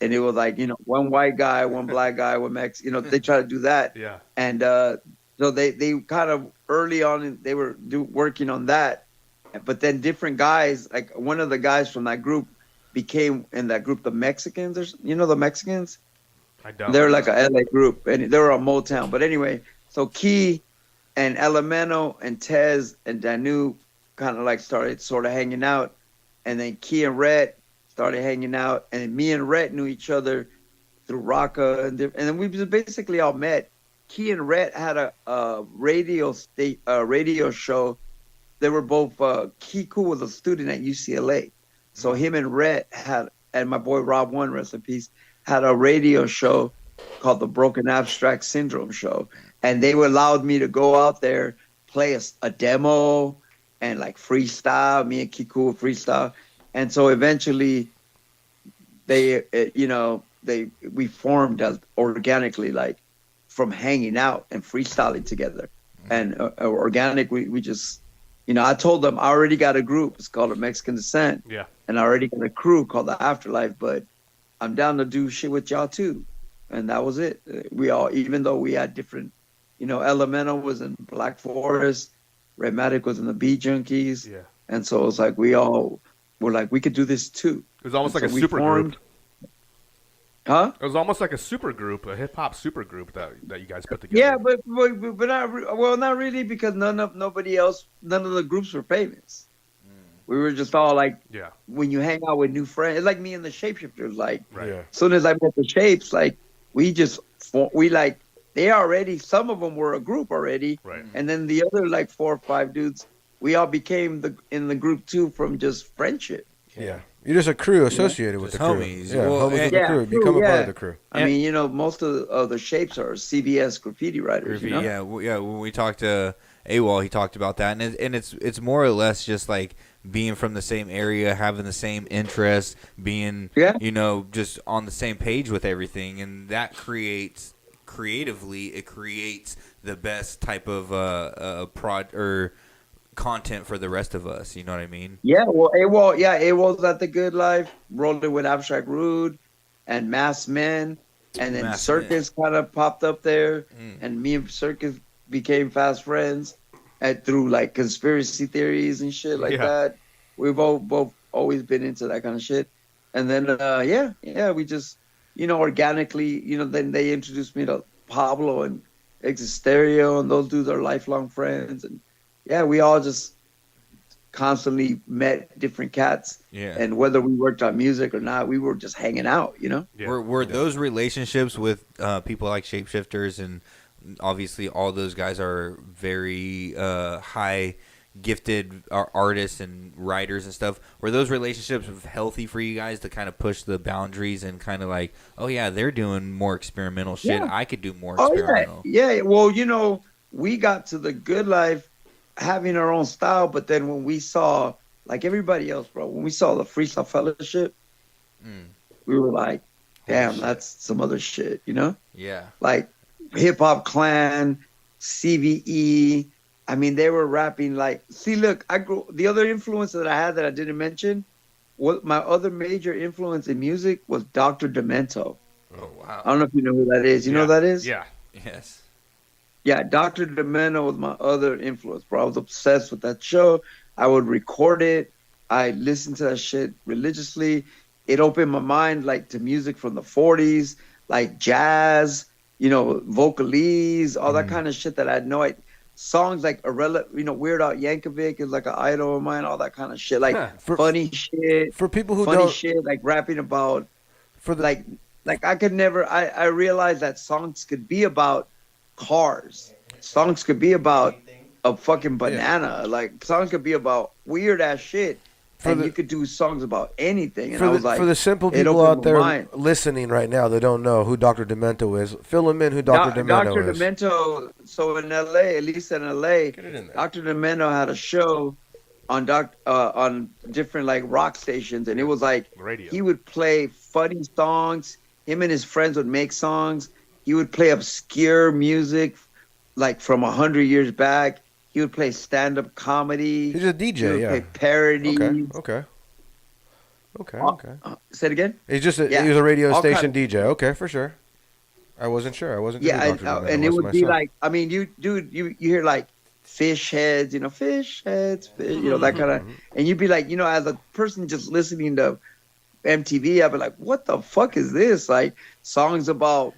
And it was like, one white guy, one black guy, one Mexican, they try to do that. Yeah. And so they kind of early on, they were working on that. But then different guys, like one of the guys from that group became in that group, the Mexicans, the Mexicans? I don't. They're like a LA group, and they were on Motown. But anyway, so Key and Elemento and Tez and Danu kind of like started sort of hanging out. And then Key and Red started hanging out. And me and Red knew each other through Rocka. And then we just basically all met. Key and Red had a radio show. They were both, Key Cool was a student at UCLA. So him and Red and my boy Rob One, rest in peace, had a radio show called the Broken Abstract Syndrome Show. And they allowed me to go out there, play a demo and like freestyle. Me and Key Cool would freestyle. And so eventually we formed as organically, like from hanging out and freestyling together. And organic, we just, I told them I already got a group. It's called a Mexican Descent. Yeah. And I already got a crew called the Afterlife, but I'm down to do shit with y'all too. And that was it. We all, even though we had different, Elemental was in Black Forest, Redmatic was in the Beat Junkies. Yeah. And so it was like we all were like, we could do this too. It was almost and like so a super group. Huh? It was almost like a super group, a hip hop super group that you guys put together. Yeah, but not really, because none of the groups were famous. We were just all like, when you hang out with new friends, it's like me and the Shapeshifters. Like, as soon as I met the Shapes, like some of them were a group already, right? And then the other like 4 or 5 dudes, we all became in the group too from just friendship. Yeah. You're just a crew associated with the crew. Homies. Yeah, Well, homies with the crew. Become a part of the crew. I mean, most of the Shapes are CBS graffiti writers. Yeah, when we talked to AWOL, he talked about that, and it's more or less just like being from the same area, having the same interests, being just on the same page with everything, and that creates the best type of content for the rest of us. You know what I mean? Yeah. Well, AWOL's at the Good Life, rolling with Abstract Rude and Masked Men, and then Circus kind of popped up there, and me and Circus became fast friends through like conspiracy theories and shit like that. We've both always been into that kind of shit. And then we just organically, then they introduced me to Pablo and Exit Stereo, and those dudes are lifelong friends. And we all just constantly met different cats. Yeah. And whether we worked on music or not, we were just hanging out, Yeah. Were those relationships with people like Shapeshifters, and obviously all those guys are very high gifted artists and writers and stuff, were those relationships healthy for you guys to kind of push the boundaries and kind of like, oh yeah, they're doing more experimental shit, I could do more experimental? Well, we got to the Good Life having our own style, but then when we saw, like everybody else, bro, when we saw the Freestyle Fellowship, we were like, damn, that's some other shit, Yeah. Like Hip Hop Clan, CVE. I mean, they were rapping like, the other influence that I had that I didn't mention, my other major influence in music was Dr. Demento. Oh, wow. I don't know if you know who that is. You know who that is? Yeah. Yes. Yeah, Dr. Demento was my other influence, bro. I was obsessed with that show. I would record it. I listened to that shit religiously. It opened my mind like to music from the 40s, like jazz, vocalese, all that kind of shit that I had no idea. Songs like Weird Al Yankovic is like an idol of mine, all that kind of shit, like funny shit. For people who funny shit, like rapping about, like I could never. I realized that songs could be about cars. Songs could be about a fucking banana. Like songs could be about weird ass shit. You could do songs about anything. And I was like, for the simple people out there listening right now that don't know who Dr. Demento is, fill them in who Dr. Demento is. Dr. Demento, so in LA, at least in LA, Dr. Demento had a show on different like rock stations, and it was like radio. He would play funny songs. Him and his friends would make songs. He would play obscure music like from 100 years back. He would play stand-up comedy. He's a DJ, he would play parodies. Okay. Say it again? He was a radio station DJ. Okay, for sure. I wasn't sure. I wasn't. And it would be like, I mean, you hear like fish heads, fish heads, that kind of, and you'd be like, as a person just listening to MTV, I'd be like, what the fuck is this? Like songs about,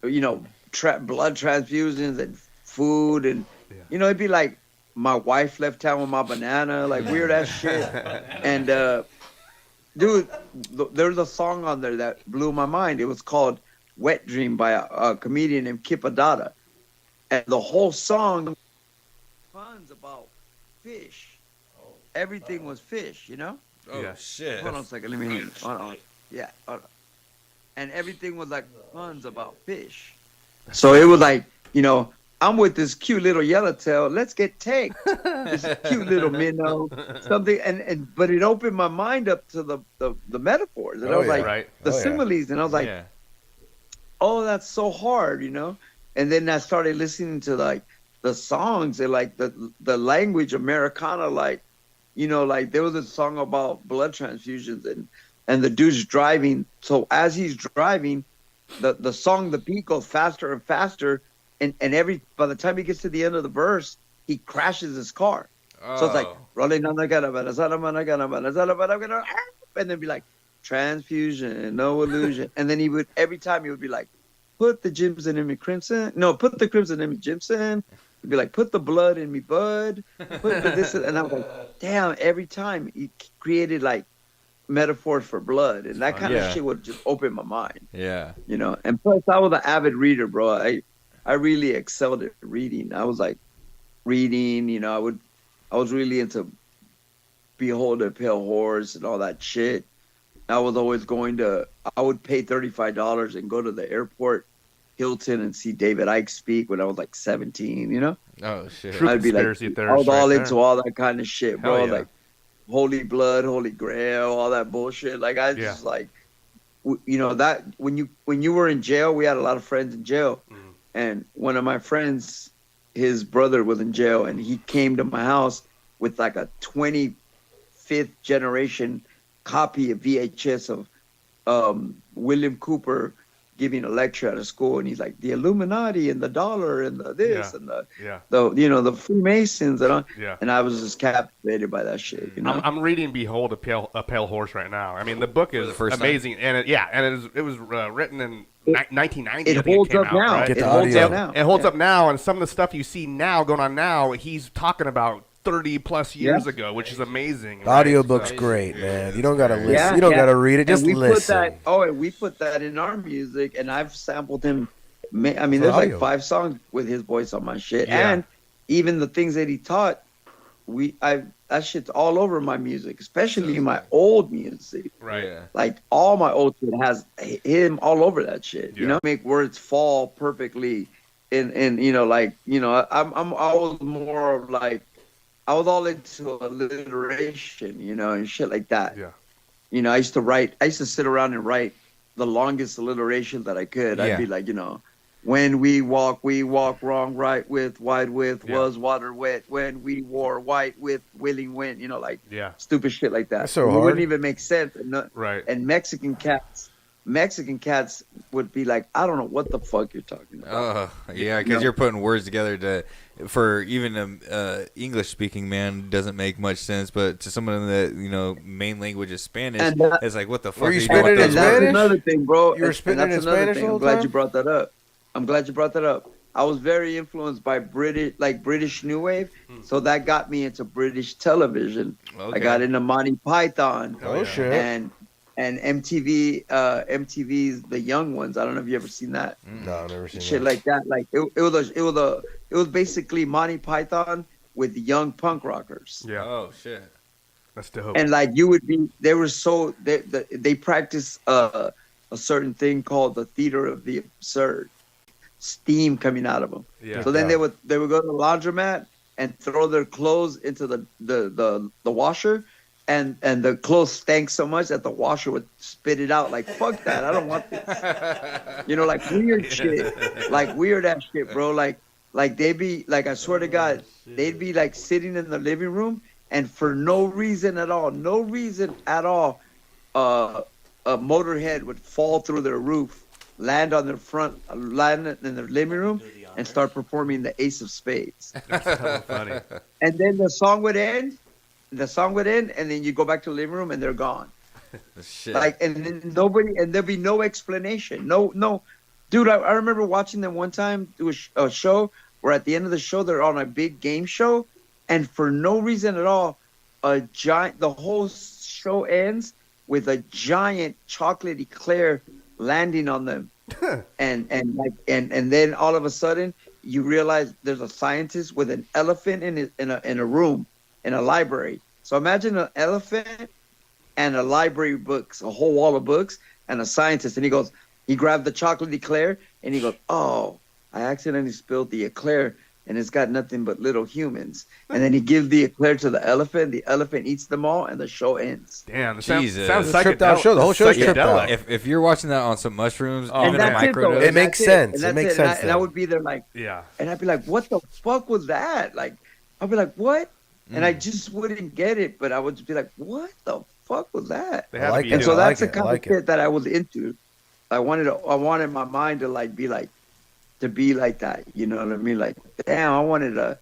blood transfusions and food, and it'd be like, my wife left town with my banana, like weird ass shit. And dude, there's a song on there that blew my mind. It was called "Wet Dream" by a comedian named Kip Adada, and the whole song puns about fish. Everything was fish, Oh yeah, shit. Hold on a second, let me hear it. Hold on. Yeah, hold on. And everything was like puns about fish. So it was like, I'm with this cute little yellowtail. Let's get tanked. This cute little minnow, something, but it opened my mind up to the metaphors, and I was like, the similes, and I was like, oh, that's so hard, And then I started listening to like the songs and like the language Americana, like, like there was a song about blood transfusions and the dude's driving. So as he's driving, the song, the beat goes faster and faster. And by the time he gets to the end of the verse, he crashes his car. So it's like rolling on the and then be like transfusion, no illusion. And then every time he would be like, put the Jimson in me crimson. No, put the crimson in me Jimson. He'd be like, put the blood in me bud. Put this, and I was like, damn. Every time he created like metaphors for blood, and that kind of shit would just open my mind. Yeah, And plus, I was an avid reader, bro. I really excelled at reading. I was like reading, I was really into Behold a Pale Horse and all that shit. I was always I would pay $35 and go to the airport, Hilton, and see David Icke speak when I was like 17, Oh, shit. I'd be like, I was all into all that kind of shit, bro. Like Holy Blood, Holy Grail, all that bullshit. Like, I just like, that when you were in jail, we had a lot of friends in jail. Mm. And one of my friends, his brother was in jail, and he came to my house with like a 25th generation copy of VHS of William Cooper giving a lecture at a school, and he's like, the Illuminati and the dollar and the this and the Freemasons and all. Yeah. And I was just captivated by that shit. I'm reading Behold a Pale Horse right now. I mean, the book is amazing, and it was written in 1990. It holds up now. Right? It holds up now. It holds up now, and some of the stuff you see now going on now, he's talking about 30 plus years ago, which is amazing. The audiobook's great, man. You don't gotta listen. You don't gotta read it. Just listen. We put that in our music, and I've sampled him. I mean, there's like 5 songs with his voice on my shit, and even the things that he taught, that shit's all over my music, especially my old music. Right. Yeah. Like all my old shit has him all over that shit. Yeah. Make words fall perfectly. I was more of like, I was all into alliteration, and shit like that. Yeah. I used to sit around and write the longest alliteration that I could. I'd be like, when we walk wrong, right with, wide with, was water wet. When we wore white with, willing wind, stupid shit like that. That's so hard. It wouldn't even make sense. Right. And Mexican cats would be like, I don't know what the fuck you're talking about. Yeah, because you're putting words together for even a English-speaking man doesn't make much sense, but to someone that main language is Spanish, it's like, what the fuck? Were you spitting in Spanish? That's another thing, bro. You were spitting in Spanish all the time? I'm glad you brought that up. I was very influenced by British New Wave, so that got me into British television. Okay. I got into Monty Python. Oh shit! And MTV's The Young Ones. I don't know if you ever seen that. No, I've never seen shit that. Like that. Like it was basically Monty Python with young punk rockers. Yeah. Oh shit. That's dope. And like you would be, they were so they practice a certain thing called the theater of the absurd, steam coming out of them. Yeah. So then they would go to the laundromat and throw their clothes into the washer, and the clothes stank so much that the washer would spit it out like, fuck that, I don't want this. You know, like weird shit, like weird ass shit, bro. Like they'd be like, I swear to God, they'd be like sitting in the living room, and for no reason at all, a motorhead would fall through their roof, land on their land in their living room, and start performing the Ace of Spades. That's so funny. And then the song would end, and then you go back to the living room, and they're gone. Shit. Like, and then nobody, and there'd be no explanation. No. Dude, I remember watching them one time do a show where at the end of the show, they're on a big game show, and for no reason at all, the whole show ends with a giant chocolate eclair landing on them. and then all of a sudden you realize there's a scientist with an elephant in a room in a library. So imagine an elephant and a library books, a whole wall of books, and a scientist, and he grabbed the chocolate eclair and he goes, "Oh, I accidentally spilled the eclair and it's got nothing but little humans." And then he gives the eclair to the elephant eats them all, and the show ends. Damn, Jesus. sounds It's a tripped out show. The whole show's tripped out. If you're watching that on some mushrooms, And even a that's it, though. microdose, It makes sense. And It makes that's sense. And I would be there like, Yeah. and I'd be like, what the fuck was that? Like, I'd be like, what? And I just wouldn't get it, but I would just be like, what the fuck was that? They I had to like be it. And so doing- that's the I kind like of it. shit that I was into. I wanted my mind to like be like, to be like that. You know what I mean? Like, damn, I wanted to,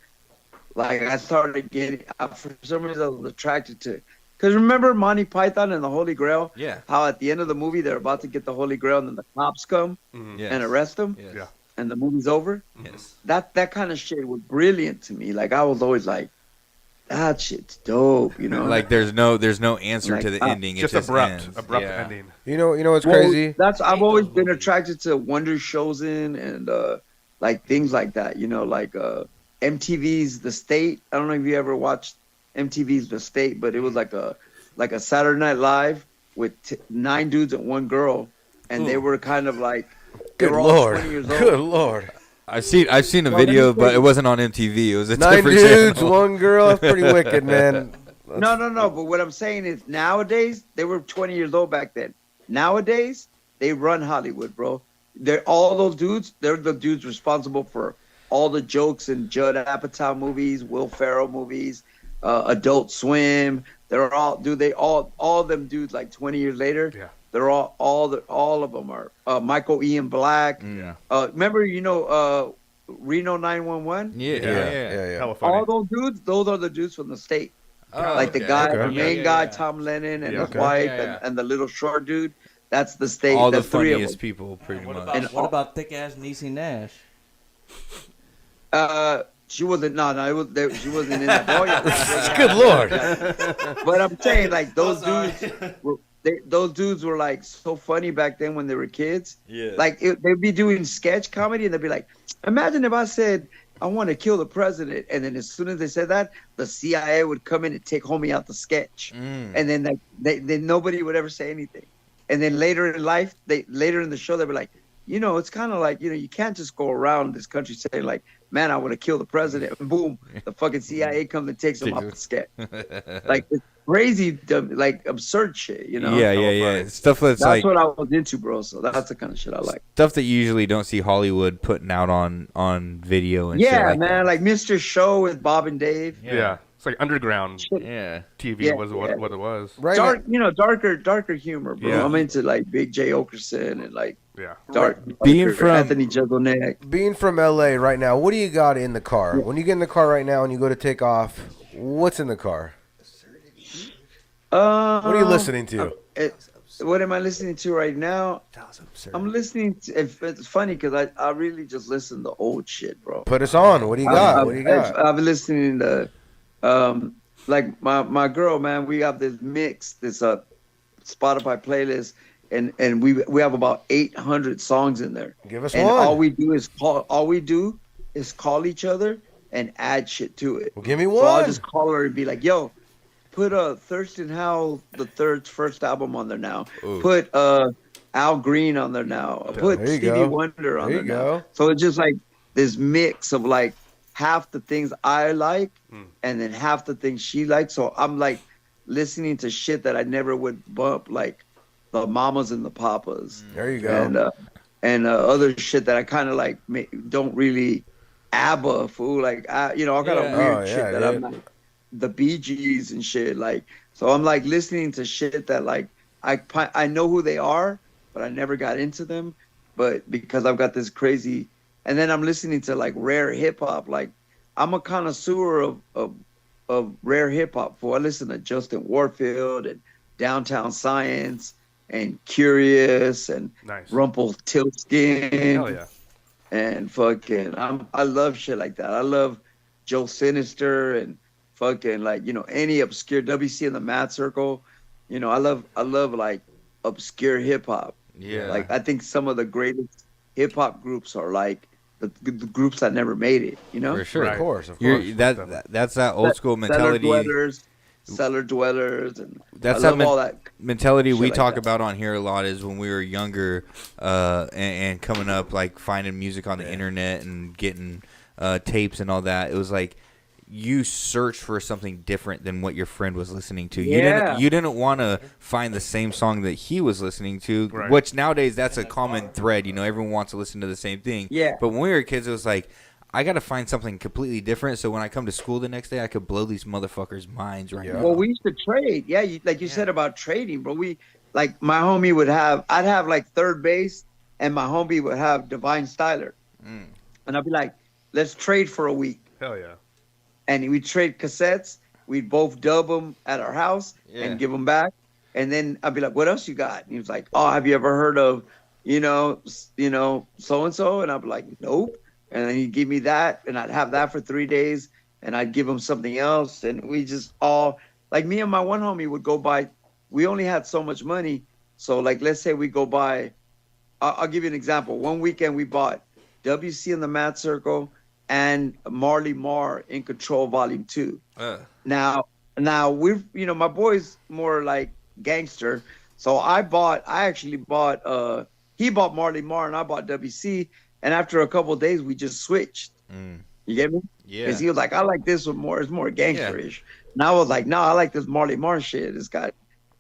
like, I started getting, for some reason I was attracted to, because remember Monty Python and the Holy Grail? Yeah. How at the end of the movie, they're about to get the Holy Grail and then the cops come yes. and arrest them Yes. Yeah. and the movie's over. Yes. That kind of shit was brilliant to me. Like, I was always like, that shit's dope, you know? Like there's no answer Like, to the ending. It Just just abrupt ends. yeah. Yeah. ending. You know what's Well, crazy? I've always been attracted to Wonder Chosen and like things like that, you know, like MTV's The State. I don't know if you ever watched MTV's The State, but it was like a Saturday Night Live with 9 dudes and 1 girl, and they were kind of like, they Good were all lord. 20 years old. Good lord. I've seen a Well, video, let me but say- it wasn't on MTV. It was a 9 different dudes, channel. 1 girl. That's pretty wicked, man. No. But what I'm saying is nowadays, they were 20 years old back then. Nowadays, they run Hollywood, bro. They're all those dudes. They're the dudes responsible for all the jokes in Judd Apatow movies, Will Ferrell movies, Adult Swim. They're all, dude. They all them dudes. Like 20 years later, Yeah. they're all of them are Michael Ian Black. Yeah. Remember, Reno 911. Yeah. Hella funny. All those dudes. Those are the dudes from the state. Oh, Like the guy, Okay. the main guy, Tom Lennon, and Yeah. his wife, Yeah, yeah. And the little short dude. That's the state. All the 3 of funniest them. people, pretty What much. about, And what all- about thick ass Niecy Nash? She wasn't. No, it was. She wasn't in that. Oh, yeah. Good lord. But I'm saying, like, those dudes were like so funny back then when they were kids. Yeah. Like they'd be doing sketch comedy, and they'd be like, "Imagine if I said I want to kill the president," and then as soon as they said that, the CIA would come in and take homie out the sketch, and then then nobody would ever say anything. And then later in life, later in the show, they'd be like, it's kind of like, you can't just go around this country saying like, man, I want to kill the president. And boom, the fucking CIA comes and takes him off the sketch. Like, it's crazy, dumb, like absurd shit, Yeah. Stuff that's That's like what I was into, bro. So that's the kind of shit I like. stuff that you usually don't see Hollywood putting out on video and shit Yeah, like man, that. like Mr. Show with Bob and Dave. Yeah. It's like underground Yeah. TV Yeah, was yeah. what it was. Right. Darker humor, bro. Yeah. I'm into like Big J. Okerson and like Yeah. Being darker from- Anthony Jeselnik. Being from LA right now, what do you got in the car? When you get in the car right now and you go to take off, what's in the car? What are you listening to? What am I listening to right now? I'm listening to. It's funny because I really just listen to old shit, bro. Put us on. What do you got? What do you got? I've been listening to, like my girl, man. We have this mix, this Spotify playlist, and we have about 800 songs in there. Give us And one. all we do is call each other and add shit to it. Well, give me So I'll one. just call her and be like, yo, put Thurston Howell the Third's first album on there now. Ooh. Put Al Green on there now. Put There you Stevie go. Wonder on There there you now. go. So it's just like this mix of like half the things I like and then half the things she likes. So I'm like listening to shit that I never would bump, like the Mamas and the Papas. There you go. And other shit that I kind of like don't really ABBA fool, like all kind of weird shit that I'm like the Bee Gees and shit, like. So I'm like listening to shit that like I know who they are, but I never got into them, but because I've got this crazy, and then I'm listening to like rare hip hop, like I'm a connoisseur of rare hip hop. I listen to Justin Warfield and Downtown Science and Curious and Rumpelstiltskin. Hell yeah. And fucking, I love shit like that. I love Joe Sinister and fucking like, any obscure WC in the Mad Circle. I love like obscure hip hop. Yeah. Like I think some of the greatest hip hop groups are like the groups that never made it, For sure. Right. Of course. That's that old school mentality. Cellar Dwellers, and that's I love all that mentality we like talk that. about on here a lot. Is when we were younger, and coming up, like finding music on the internet and getting tapes and all that. It was like you searched for something different than what your friend was listening to. You didn't want to find the same song that he was listening to, which nowadays that's a common thread. Everyone wants to listen to the same thing. Yeah. But when we were kids, it was like, I got to find something completely different so when I come to school the next day, I could blow these motherfuckers' minds right now. Well, we used to trade. Yeah, like you said about trading, bro. Like my homie I'd have like third base, and my homie would have Divine Styler. And I'd be like, let's trade for a week. Hell yeah. And we'd trade cassettes. We'd both dub them at our house and give them back. And then I'd be like, what else you got? And he was like, oh, have you ever heard of, so-and-so? And I'd be like, nope. And then he'd give me that, and I'd have that for 3 days, and I'd give him something else. And we just all, like me and my one homie would go buy, we only had so much money. So like, let's say we go buy, I'll give you an example. One weekend we bought WC in the Mad Circle and Marley Marr in Control Volume 2. Now we're, my boy's more like gangster. So I actually bought, he bought Marley Marr and I bought WC. And after a couple of days, we just switched. You get me? Yeah. Because he was like, I like this one more. It's more gangsterish. And I was like, no, I like this Marley Marr shit. It's got,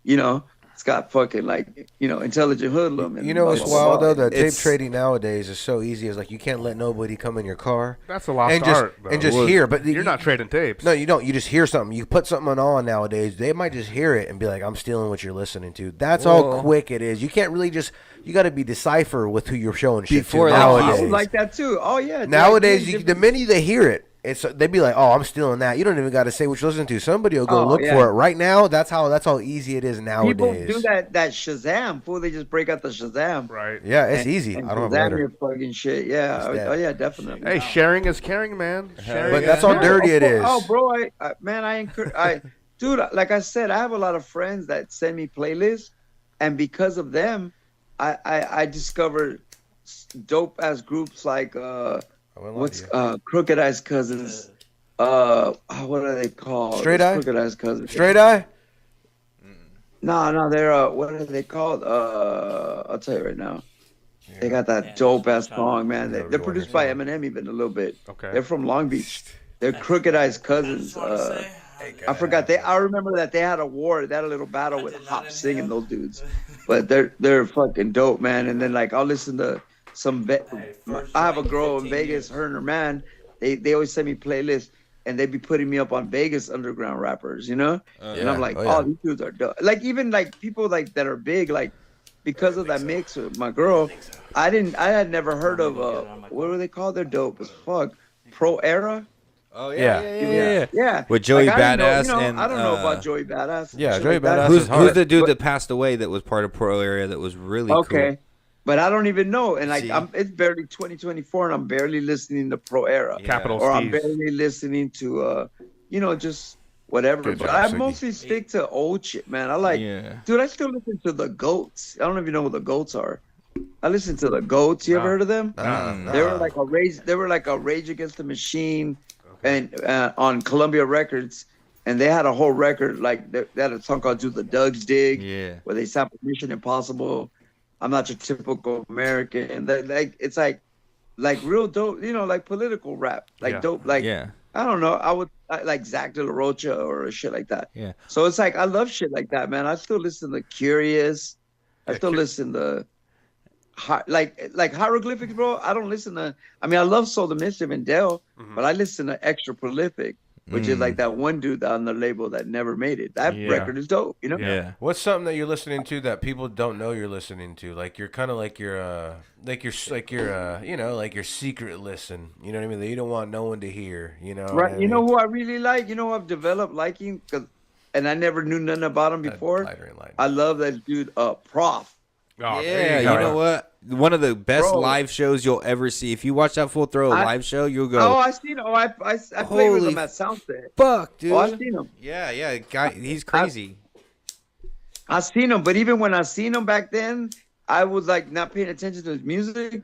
it's got fucking like, intelligent hoodlum. And It's wild though that tape trading nowadays is so easy. It's like you can't let nobody come in your car. That's a lost art, though. And just hear. But you're not trading tapes. No, you don't. You just hear something. You put something on nowadays. They might just hear it and be like, I'm stealing what you're listening to. That's how quick it is. You can't really just. You got to be decipher with who you're showing shit to nowadays. I was like that too. Oh yeah. Nowadays, the minute they hear it, they'd be like, "Oh, I'm stealing that." You don't even got to say what you're listening to. Somebody will go look for it right now. That's how easy it is nowadays. People do that Shazam. Fool, they just break out the Shazam. Right. Yeah, it's easy. I don't have your fucking shit. Yeah. Oh yeah, definitely. Hey, sharing is caring, man. But that's how dirty it is. Oh, bro, dude, like I said, I have a lot of friends that send me playlists, and because of them, I discovered dope ass groups like Crooked Eyes Cousins. What are they called? Straight Eye? Crooked Eyes Cousins. Straight Eye? No, they're what are they called? I'll tell you right now. They got that dope ass song, man. They're produced by Eminem even a little bit. Okay. They're from Long Beach. They're Crooked Eyes Cousins. I forgot. I remember that they had a war. They had a little battle with Hop singing those dudes, but they're fucking dope, man. And then like I'll listen to some. I have a girl in Vegas. Her and her man. They always send me playlists, and they be putting me up on Vegas underground rappers, And I'm like, these dudes are dope. Like even like people like that are big, like because of that mix with my girl. I had never heard of what were they called? They're dope as fuck. Pro Era. Oh yeah. With like, Joey Badass and I don't know about Joey Badass. Yeah, Shit Joey like that. Badass. Who's the dude that passed away that was part of Pro Area that was really cool? But I don't even know, and like it's barely 2024, and I'm barely listening to Pro Era, or I'm barely listening to just whatever. But I mostly stick to old shit, man. I like, dude. I still listen to the Goats. I don't even know who the Goats are. I listen to the Goats. You ever heard of them? They were like a Rage. They were like a Rage Against the Machine. and on Columbia Records, and they had a whole record like they had a song called "Do the Doug's Dig," where they sampled Mission Impossible. I'm not your typical American, and it's like real dope, like political rap, like dope, like I don't know, I like Zach De La Rocha or shit like that. Yeah. So it's like I love shit like that, man. I still listen to Curious. I still listen to like hieroglyphics, bro. I don't listen to. I mean, I love Soul the Mischief and Dell, but I listen to Extra Prolific, which is like that one dude on the label that never made it. That record is dope, Yeah. What's something that you're listening to that people don't know you're listening to? Like you're kind of like your secret listen. You know what I mean? That you don't want no one to hear. You know. Right. You know who I really like? You know who I've developed liking and I never knew nothing about him before. Lighter. I love that dude, Prof. Oh, Yeah, you know what? One of the best live shows you'll ever see. If you watch that Full Throttle live show, you'll go. Oh, I seen him. Oh, I played with him at Soundset. Fuck, dude. Oh, I seen him. Yeah, guy, he's crazy. I seen him, but even when I seen him back then, I was like not paying attention to his music,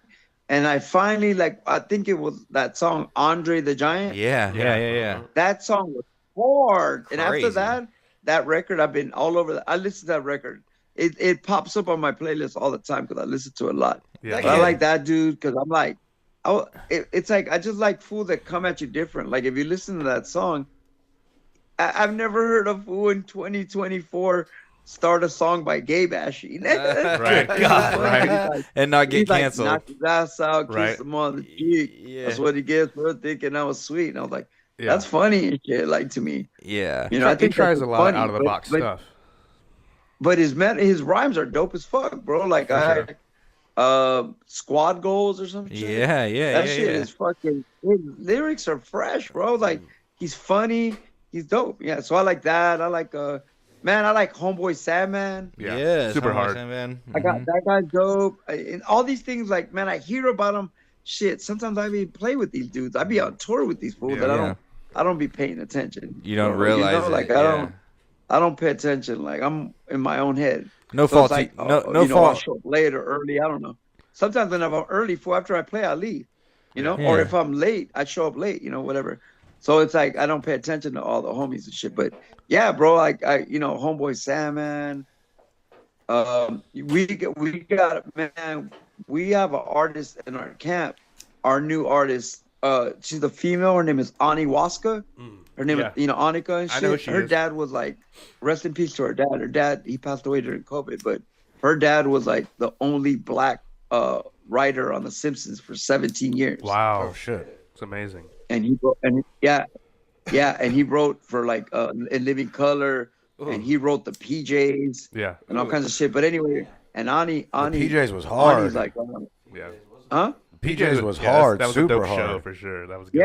and I finally I think it was that song Andre the Giant. Yeah. That song was hard, and Crazy. after that record, I've been all over. I listened to that record. It pops up on my playlist all the time because I listen to it a lot. Yeah. But I like that dude because I'm like, it's like I just like fools that come at you different. Like if you listen to that song, I've never heard a fool in 2024 start a song by Gay Bashing. Right. God, right. And not get canceled. Knock his ass out, kiss him on the cheek. Yeah. That's what he gets for thinking I was sweet. And I was like, that's funny and shit. Like to me, Yeah. I think he tries that's a lot funny, of out of the box stuff. But his rhymes are dope as fuck, bro. Like Squad Goals or some shit. Yeah. That shit is fucking. His lyrics are fresh, bro. Like he's funny, he's dope. Yeah, so I like that. I like I like Homeboy Sandman. Yeah, super hard. Man. I got that guy dope. And all these things, like man, I hear about them. Shit, sometimes I be play with these dudes. I be on tour with these fools that I don't be paying attention. You don't realize like it. I don't pay attention. Like I'm in my own head. No So fault. it's like, No I'll fault. show up late or early. I don't know. Sometimes when I'm early, after I play, I leave. Or if I'm late, I show up late. whatever. So it's like I don't pay attention to all the homies and shit. But yeah, bro, like Homeboy Salmon. We have an artist in our camp. Our new artist. She's a female. Her name is Ani Waska. Her name is Annika and shit. I know she her is. dad was like, rest in peace to her dad. Her dad, he passed away during COVID, but her dad was like the only black writer on The Simpsons for 17 years. Wow. Oh shit. It's amazing. And he wrote, and he wrote for like In Living Color, and he wrote the PJs, and all kinds of shit. But anyway, and Ani PJs was hard. Ani's like, huh? PJs was hard, that was super a dope hard show for sure. That was good.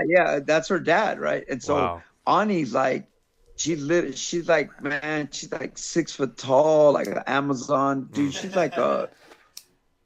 Yeah. That's her dad, right? And so Ani's like, she's like 6 foot tall, like an Amazon dude. She's like a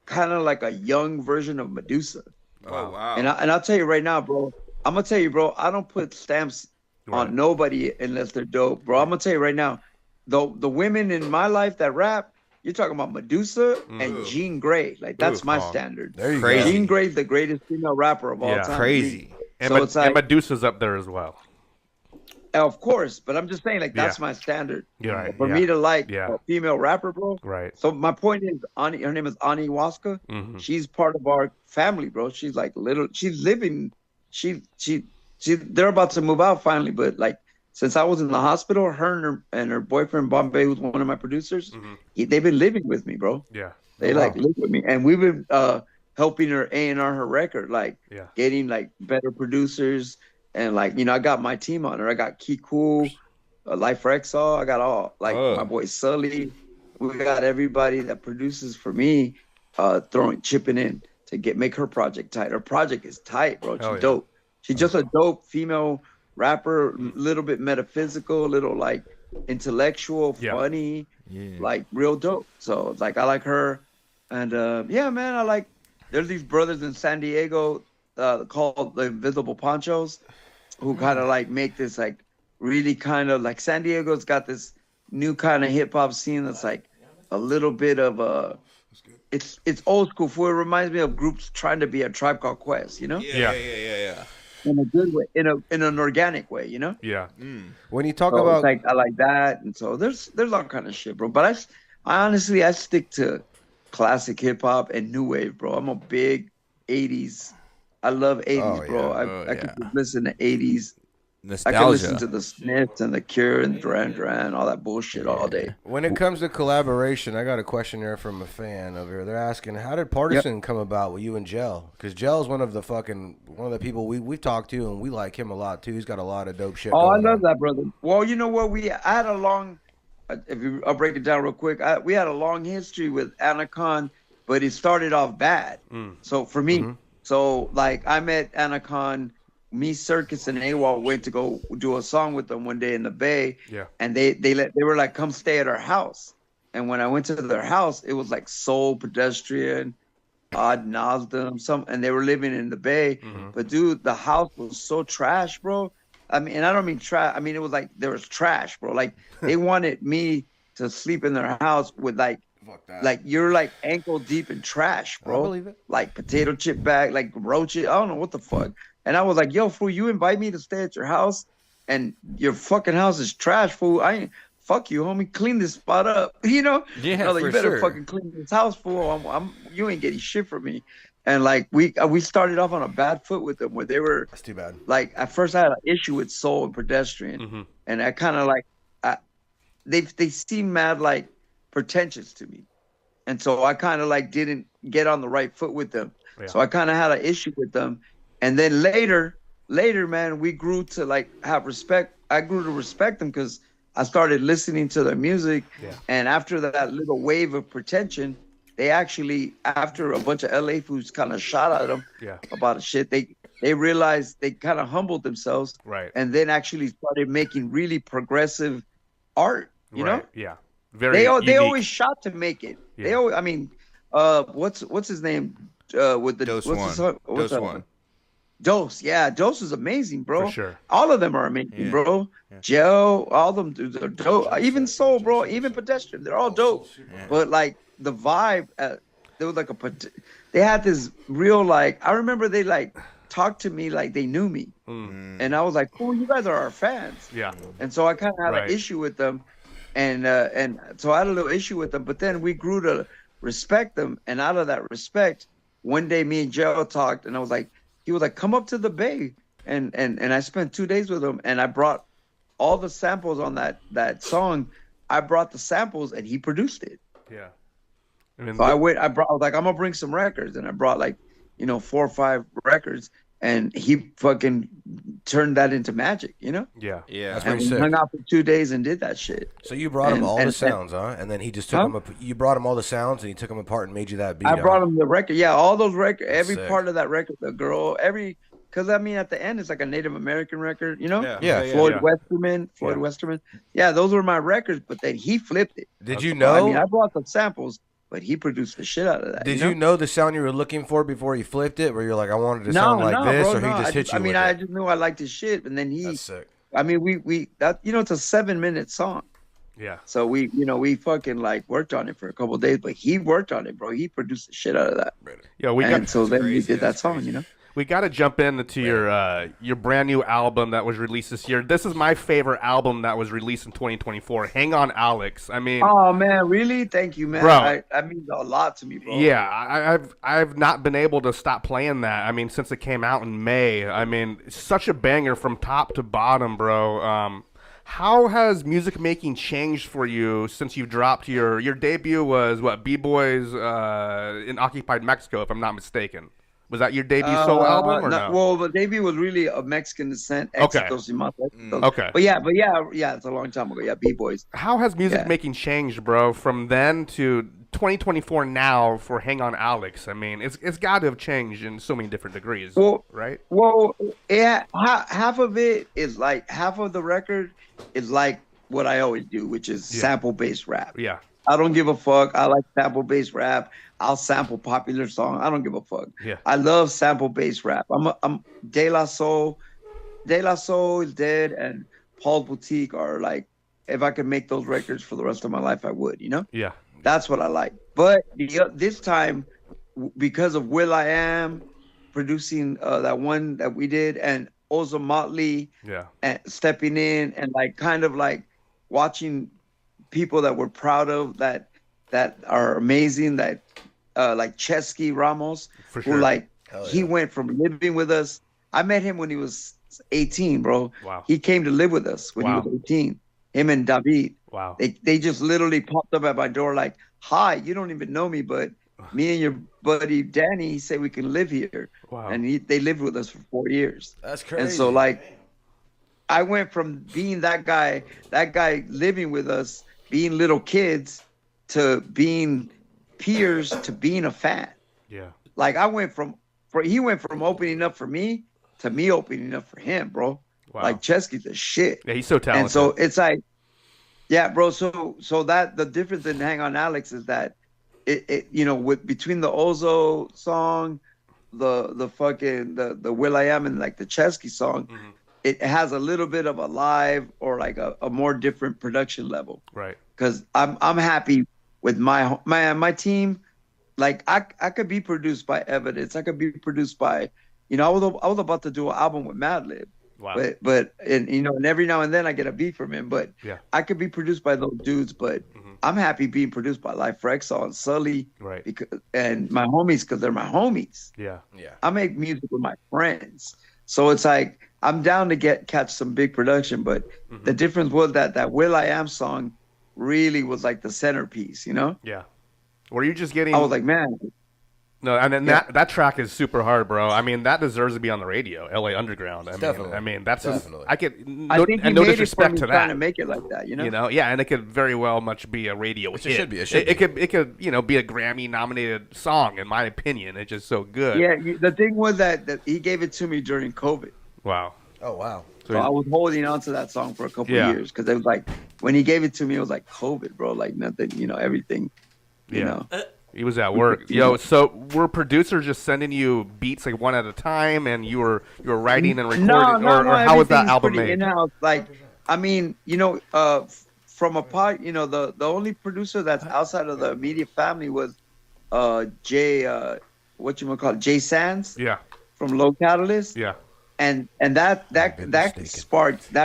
kind of like a young version of Medusa. Oh wow. And I'll tell you right now, bro. I'm gonna tell you, bro. I don't put stamps on nobody unless they're dope, bro. I'm gonna tell you right now. The women in my life that rap, you're talking about Medusa and Jean Grey. Like that's my standard. There you Crazy. go. Jean Grey's the greatest female rapper of all time. Crazy. And, So it's like- and Medusa's up there as well. Of course, but I'm just saying, like that's my standard. You're right. For me to like Yeah. a female rapper, bro. Right. So my point is, Ani, her name is Ani Waska. Mm-hmm. She's part of our family, bro. She's like she's living. They're about to move out finally, but like since I was in the hospital, her and her boyfriend Bombay, who's one of my producers, they've been living with me, bro. Yeah. They like live with me, and we've been helping her A&R her record, like getting like better producers, and like I got my team on her. I got Key Cool, Life Rexall. I got all my boy Sully. We got everybody that produces for me, chipping in to make her project tight. Her project is tight, bro. She's dope. She's just a dope female rapper, little bit metaphysical, little like intellectual, funny, like real dope. So like I like her, and man, I like. There's these brothers in San Diego called the Invisible Ponchos, who kind of like make this like really kind of like San Diego's got this new kind of hip hop scene that's like a little bit of a. It's old school. It reminds me of groups trying to be a Tribe Called Quest, Yeah. in a good way, in an organic way, you know. Yeah. When you talk So about it's like I like that, and so there's all kind of shit, bro. But I honestly I stick to classic hip hop and new wave, bro. I'm a big '80s. I love '80s, bro. I could just listen to '80s. Nostalgia. I can listen to the Smiths and the Cure and Duran Duran, all that bullshit all day. when it comes to collaboration, I got a question here from a fan over here. They're asking, how did Partisan come about with you and Gel? Because Gel's one of the people we've talked to, and we like him a lot too. He's got a lot of dope shit. Oh, I going love on. that, brother. Well, you know what? I had a long, I'll break it down real quick. We had a long history with Anacon, but it started off bad. So for me, so like I met Anacon, me, Circus, and AWOL went to go do a song with them one day in the Bay. Yeah. And they were like, come stay at our house. And when I went to their house, it was like Soul, Pedestrian, Odd Nosdam, and they were living in the Bay. But dude, the house was so trash, bro. I mean, and I don't mean trash. I mean, it was like there was trash, bro. Like they wanted me to sleep in their house with like you're like ankle deep in trash, bro. I believe it. Like potato chip bag, like roaches. I don't know what the fuck. And I was like, yo, fool, you invite me to stay at your house and your fucking house is trash, fool. I ain't fuck you, homie. Clean this spot up. You know? Yeah, Brother, you for better sure. fucking clean this house, fool. You ain't getting shit from me. And like we started off on a bad foot with them where they were That's too bad. like at first I had an issue with Soul and Pedestrian. And I kind of like they seemed mad like pretentious to me. And so I kind of like didn't get on the right foot with them. Yeah. So I kind of had an issue with them. And then later, man, we grew to like have respect. I grew to respect them because I started listening to their music. Yeah. And after that little wave of pretension, they actually, after a bunch of LA fools kind of shot at them about shit, they realized they kind of humbled themselves. Right. And then actually started making really progressive art, you know? Yeah. Very they always shot to make it. Yeah. They always, I mean, what's his name? With the Dose what's One. What's Dose that One. Dose, yeah, Dose is amazing, bro. For sure. All of them are amazing, bro. Yeah. Joe, all of them dudes are dope. Even Soul, bro. Even Pedestrian, they're all dope. Yeah. But like the vibe, there was like they had this real like. I remember they like talked to me like they knew me, and I was like, "Cool, you guys are our fans." Yeah. And so I kind of had an issue with them, and so I had a little issue with them. But then we grew to respect them, and out of that respect, one day me and Joe talked, and I was like. He was like, come up to the Bay. And I spent 2 days with him. And I brought all the samples on that song. I brought the samples and he produced it. Yeah. So I was like, I'm going to bring some records. And I brought like, 4 or 5 records. And he fucking turned that into magic, you know? Yeah. Yeah. That's and pretty we sick. hung out for 2 days and did that shit. So you brought him all the sounds, huh? And then he just took them. You brought him all the sounds, and he took them apart and made you that beat. I brought him the record. Yeah, all those records, every sick. part of that record, the girl, because I mean, at the end, it's like a Native American record, you know? Yeah. Floyd Westerman. Yeah, those were my records, but then he flipped it. Did you know? I mean, I brought the samples, but he produced the shit out of that. Did you know the sound you were looking for before he flipped it? Where you're like, I wanted to sound like this, bro, or he just hit you? I mean, with I it? just knew I liked his shit, and then he. That's sick. I mean, we that it's a 7-minute song. Yeah. So we fucking like worked on it for a couple of days, but he worked on it, bro. He produced the shit out of that. Yeah, then we did that song, you know. We got to jump into your brand new album that was released this year. This is my favorite album that was released in 2024. Hang On, Alex. I mean, oh man, really? Thank you, man. Bro, that means a lot to me, bro. Yeah, I've not been able to stop playing that. I mean, since it came out in May. I mean, such a banger from top to bottom, bro. How has music making changed for you since you dropped your debut was what, B-Boys in Occupied Mexico, if I'm not mistaken. Was that your debut solo album or no? Well, the debut was really of Mexican descent. Okay. Okay. But yeah, it's a long time ago. Yeah, B-Boys. How has music making changed, bro, from then to 2024 now for Hang On, Alex? I mean, it's got to have changed in so many different degrees, right? Well, yeah, half of it is like, half of the record is like what I always do, which is sample-based rap. Yeah. I don't give a fuck. I like sample-based rap. I'll sample popular song. I don't give a fuck. Yeah. I love sample-based rap. I'm De La Soul. De La Soul is dead, and Paul's Boutique are like, if I could make those records for the rest of my life, I would, you know? Yeah. That's what I like. But this time, because of Will I Am producing that one that we did, and Ozo Motley, and stepping in and like kind of like watching people that we're proud of that are amazing, that like Chesky Ramos, who like he went from living with us. I met him when he was 18, bro. Wow. He came to live with us when he was 18. Him and David. Wow. They just literally popped up at my door like, "Hi, you don't even know me, but me and your buddy Danny, he said we can live here." Wow. And they lived with us for 4 years. That's crazy. And so like, I went from being that guy living with us, being little kids, to being peers, to being a fan. Yeah. Like he went from opening up for me to me opening up for him, bro. Wow. Like Chesky's the shit. Yeah, he's so talented. And so it's like, yeah, bro. So that the difference in Hang On Alex is that it with between the Ozo song, the fucking the Will I Am, and like the Chesky song, it has a little bit of a live or like a more different production level. Right. Because I'm happy with my team. Like I could be produced by Evidence. I could be produced by, I was about to do an album with Madlib. Wow. But and every now and then I get a beat from him. But I could be produced by those dudes. But I'm happy being produced by Life Rexall and Sully. Right. And my homies, because they're my homies. Yeah. Yeah. I make music with my friends. So it's like I'm down to catch some big production. But the difference was that Will I Am song really was like the centerpiece, Yeah. Were you just getting? I was like, man. No, and then that track is super hard, bro. I mean, that deserves to be on the radio. LA Underground. Definitely. I mean, that's Definitely. I think no disrespect to that. Trying to make it like that, Yeah, and it could very well much be a radio hit. It should be. It could be a Grammy nominated song, in my opinion. It's just so good. Yeah, the thing was that he gave it to me during COVID. Wow. Oh wow. So I was holding on to that song for a couple of years because it was like when he gave it to me, it was like COVID, bro. Like nothing, everything. You know. He was at work. Yo, so were producers just sending you beats like one at a time, and you were writing and recording, or how was that album made? In-house. Like, I mean, from a part, the only producer that's outside of the immediate family was Jay, Jay Sands. Yeah. From Low Catalyst. Yeah. And that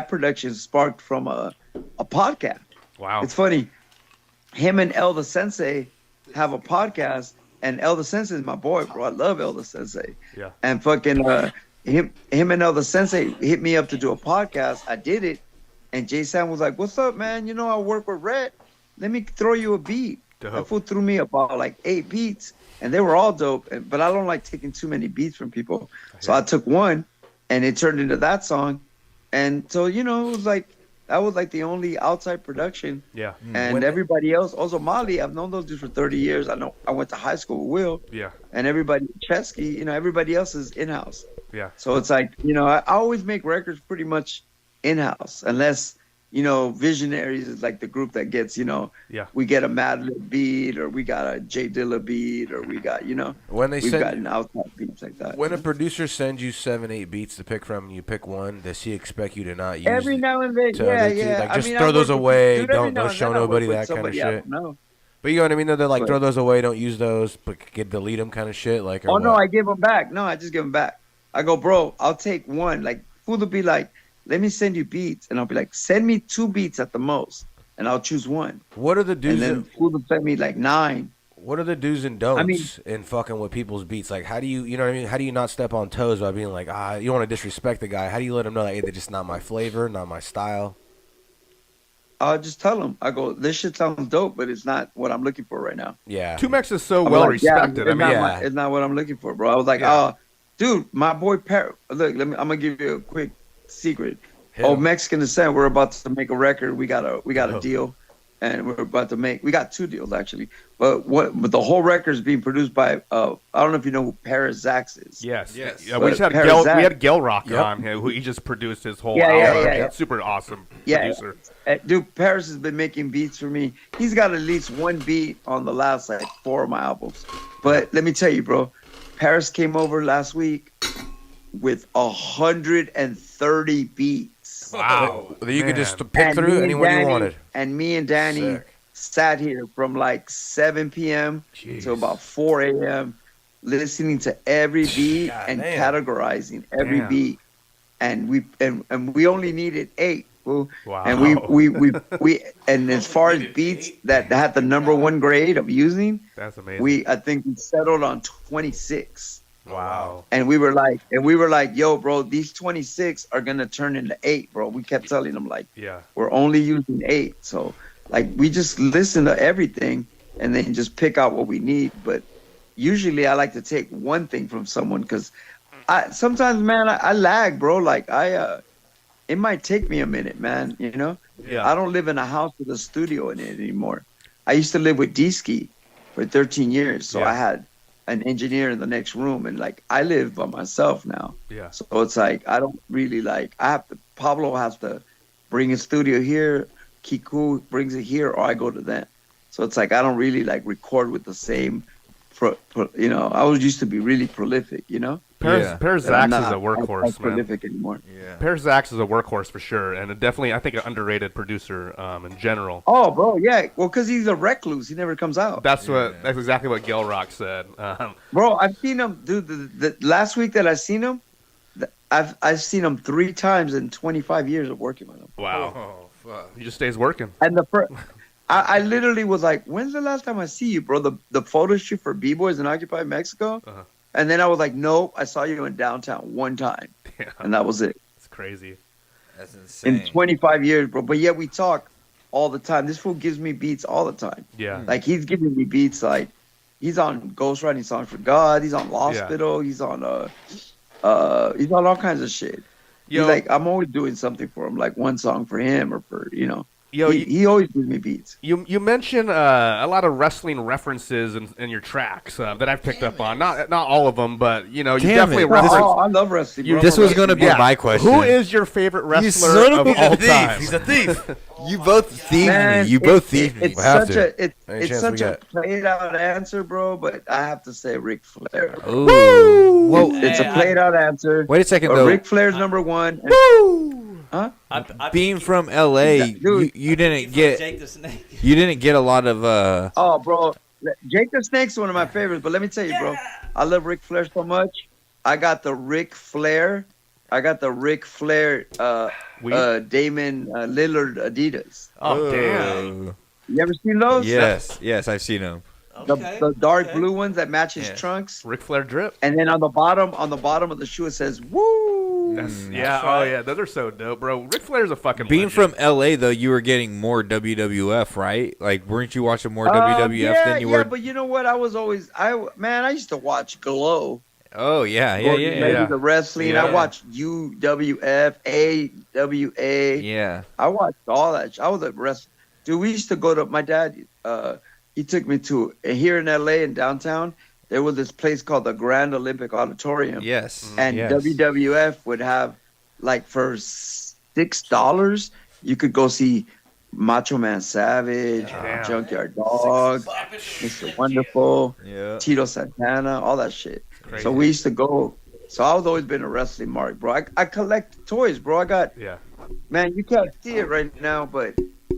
production sparked from a podcast. Wow. It's funny. Him and Elder Sensei have a podcast, and Elder Sensei is my boy, bro. I love Elder Sensei. Yeah. And fucking him and Elder Sensei hit me up to do a podcast. I did it, and Jay Sam was like, "What's up, man? I work with Red. Let me throw you a beat." That fool threw me about like 8 beats, and they were all dope. But I don't like taking too many beats from people, so I took one, and it turned into that song. And so it was like. That was like the only outside production. Yeah. And everybody else, also Molly, I've known those dudes for 30 years. I went to high school with Will. Yeah. And everybody, Chesky, everybody else is in-house. Yeah. So it's like, I always make records pretty much in-house, unless, Visionaries is like the group that gets, we get a Madlib beat, or we got a J Dilla beat, or we got, when we've gotten outside beats like that. When a producer sends you 7-8 beats to pick from, and you pick one, does he expect you to not use every now and then? Yeah. Like, just throw those away. Don't show nobody that kind of shit. No. But you know what I mean? They're like, throw those away. Don't use those. But delete them, kind of shit. Like, no, I give them back. No, I just give them back. I go, bro, I'll take one. Like, fool to be like, let me send you beats, and I'll be like, send me 2 beats at the most, and I'll choose one. What are the do's? And then fool to send me like 9. What are the do's and don'ts in fucking with people's beats? Like, how do you know what I mean? How do you not step on toes by being like, you don't want to disrespect the guy? How do you let him know that, hey, they're just not my flavor, not my style? I'll just tell him. I go, this shit sounds dope, but it's not what I'm looking for right now. Yeah. 2Mex is so well respected. It's not what I'm looking for, bro. I was like, dude, my boy look, I'm gonna give you a quick secret. Mexican Descent, we're about to make a record. We got a deal, and we're about to we got 2 deals actually. But the whole record is being produced by I don't know if you know who Paris Zax is. Yes. Yeah, we had Gel Rock on here, who he just produced his whole album. Yeah. Super awesome producer. Dude, Paris has been making beats for me. He's got at least 1 beat on the last 4 of my albums. But let me tell you, bro, Paris came over last week with 130 beats. Wow. You could just pick through anyone you wanted. And me and Danny sat here from like 7 p.m. to about 4 a.m. listening to every beat and categorizing every beat. and we only needed 8. Fool. Wow. And we and as far as beats that had the #1 grade of using, That's amazing. I think we settled on 26. Wow. And we were like, yo, bro, these 26 are gonna turn into 8, bro. We kept telling them like, Yeah. we're only using 8. So like we just listen to everything and then just pick out what we need. But usually I like to take one thing from someone because sometimes, man, I lag, bro. Like it might take me a minute, man. You know, Yeah. I don't live in a house with a studio in it anymore. I used to live with D-Ski for 13 years, so Yeah. I had an engineer in the next room, and like I live by myself now. Yeah. So it's like I don't really like. Pablo has to bring a studio here. Kiku brings it here, or I go to them. So it's like I don't really like record with the same. You know, I was used to be really prolific. You know. Perzax is a workhorse, man. Prolific anymore. Yeah. Perzax is a workhorse for sure, and definitely, I think, an underrated producer in general. Oh, bro, yeah. Well, because he's a recluse. He never comes out. That's exactly what Gil Rock said. Bro, I've seen him, dude. The last week that I seen him, I've seen him 3 times in 25 years of working with him. Wow. Oh, fuck. He just stays working. And I literally was like, when's the last time I see you, bro? The photo shoot for B-Boys in Occupy Mexico. Uh-huh. And then I was like, nope, I saw you in downtown one time. Yeah. And that was it. It's crazy. That's insane. In 25 years, bro. But yet we talk all the time. This fool gives me beats all the time. Yeah. Like, he's giving me beats like, he's on ghostwriting songs for God. He's on Hospital. He's on all kinds of shit. Yo, He's like, I'm always doing something for him, like one song for him or for, you know. Yo, he always gives me beats. You mention a lot of wrestling references in your tracks that I've picked up on. Not all of them, but you know, you Damn definitely it. reference. Oh, I love wrestling. Bro. This was going to be Yeah. my question. Who is your favorite wrestler son of of a all thief. time? He's a thief. You both thieved Man, me. You both thieved me. It's We'll have such to. a Any it's chance such we a got. played out answer, bro. But I have to say Ric Flair. Bro. Ooh. Whoa. It's a played out answer. Wait a second, But though. Ric Flair's #1. Huh? Being from L.A., Dude. you didn't get Jake the Snake. you didn't get a lot of Oh, bro, Jake the Snake's one of my favorites. But let me tell you, bro, I love Ric Flair so much. I got the Ric Flair. Damon Lillard Adidas. Oh damn! You ever seen those? Yes, I've seen them. The dark blue ones that match his trunks. Ric Flair drip. And then on the bottom of the shoe it says "Woo." Those are so dope, bro. Ric Flair's a fucking Being legend. from L.A., though, you were getting more WWF, right? Like, weren't you watching more WWF than you were? Yeah, but you know what? I used to watch Glow. Oh yeah. The wrestling. Yeah. I watched UWF, AWA. Yeah. I watched all that. I was a wrestler. Dude, we used to go to my dad. He took me to here in LA in downtown. There was this place called the Grand Olympic Auditorium. Yes. And yes. WWF would have, like, for $6, you could go see Macho Man Savage, Damn. Junkyard Dog, Mr. Wonderful, Yeah. Tito Santana, all that shit. Crazy. So we used to go. So I was always been a wrestling mark, bro. I collect toys, bro. I got, man, you can't see it right now, but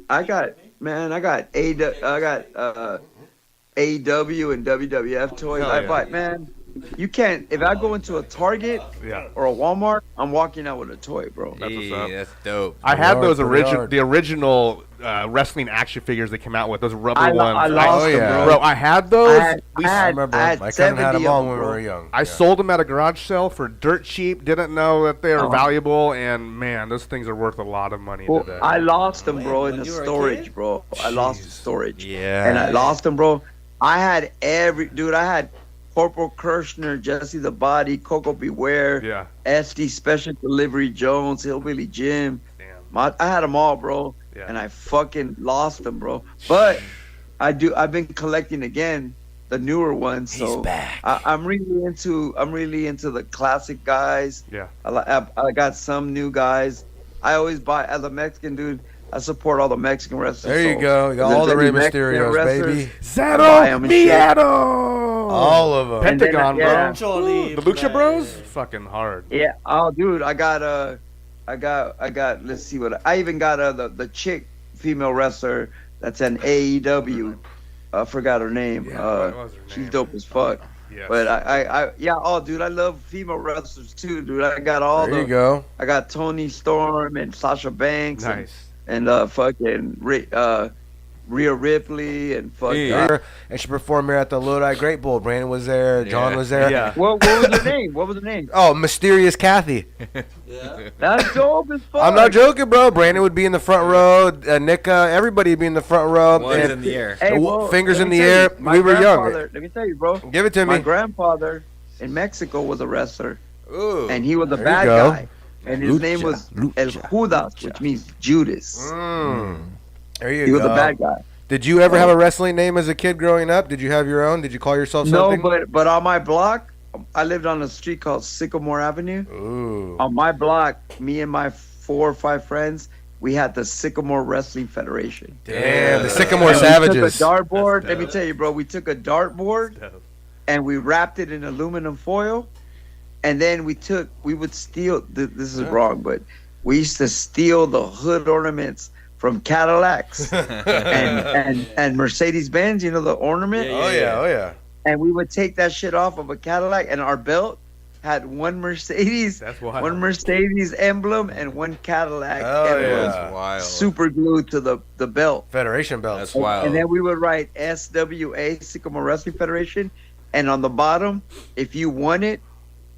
I got AEW and WWF toys. Hell yeah. Man, you can't. If I go into a Target or a Walmart, I'm walking out with a toy, bro. That's what's up. That's dope. I had those Bernard. the original wrestling action figures they came out with, those rubber ones. I lost them, bro. Bro, I had those. I remember I had my cousin had 70 them all of when them, we bro. were young. I sold them at a garage sale for dirt cheap. Didn't know that they were valuable, and man, those things are worth a lot of money Well, today. I lost them, bro, in when the you were a storage, kid? bro. I lost the storage. Yeah. And I lost them, bro. I had I had Corporal Kirshner, Jesse the Body, Coco Beware, Yeah. SD Special Delivery Jones, Hillbilly Jim. Damn. I had them all, bro. Yeah. And I fucking lost them, bro. But I've been collecting again the newer ones. So back. I'm really into the classic guys. Yeah. I got some new guys. I always buy, as a Mexican dude, I support all the Mexican wrestlers. There you so go. You got if all the there's Rey any Mexican Mysterios, wrestlers, baby. buy 'em and shit. All of them. And then, Pentagon, yeah. bro. Ooh, the Lucha Bros? Fucking hard. Yeah. Oh, dude, I got. Let's see what I even got. The chick, female wrestler that's an AEW. I forgot her name. Yeah, what was her She's name? dope as fuck. Yes. But oh, dude, I love female wrestlers too, dude. I got all There you go. I got Toni Storm and Sasha Banks. Nice. And fucking Rhea Ripley and fucking. And she performed here at the Lodi Great Bowl. Brandon was there. John was there. Yeah. What was her name? What was her name? Oh, Mysterious Kathy. That's dope as fuck. I'm not joking, bro. Brandon would be in the front row. Nick, everybody would be in the front row. One's in the air. Hey, well, fingers let in me the tell air. you, my We were young. grandfather- Let me tell you, bro. Give it to My me. grandfather in Mexico was a wrestler, Ooh. and he was a There you bad go. guy. And his name was El Judas, which means Judas. There you He go. was a bad guy. Did you ever have a wrestling name as a kid growing up? Did you have your own? Did you call yourself something? No, but on my block, I lived on a street called Sycamore Avenue. Ooh. On my block, me and my 4 or 5 friends, we had the Sycamore Wrestling Federation. Damn, the Sycamore And Savages. We took a dartboard. Let me tell you, bro. We took a dartboard and we wrapped it in aluminum foil, and then we would steal. This is wrong, but we used to steal the hood ornaments from Cadillacs and Mercedes Benz. You know, the ornament. Oh yeah. And we would take that shit off of a Cadillac, and our belt had one Mercedes, That's wild. one Mercedes emblem, and one Cadillac Oh, emblem. yeah. That's wild. Super glued to the belt. Federation belts. That's wild. And then we would write SWA, Sycamore Wrestling Federation, and on the bottom, if you won it,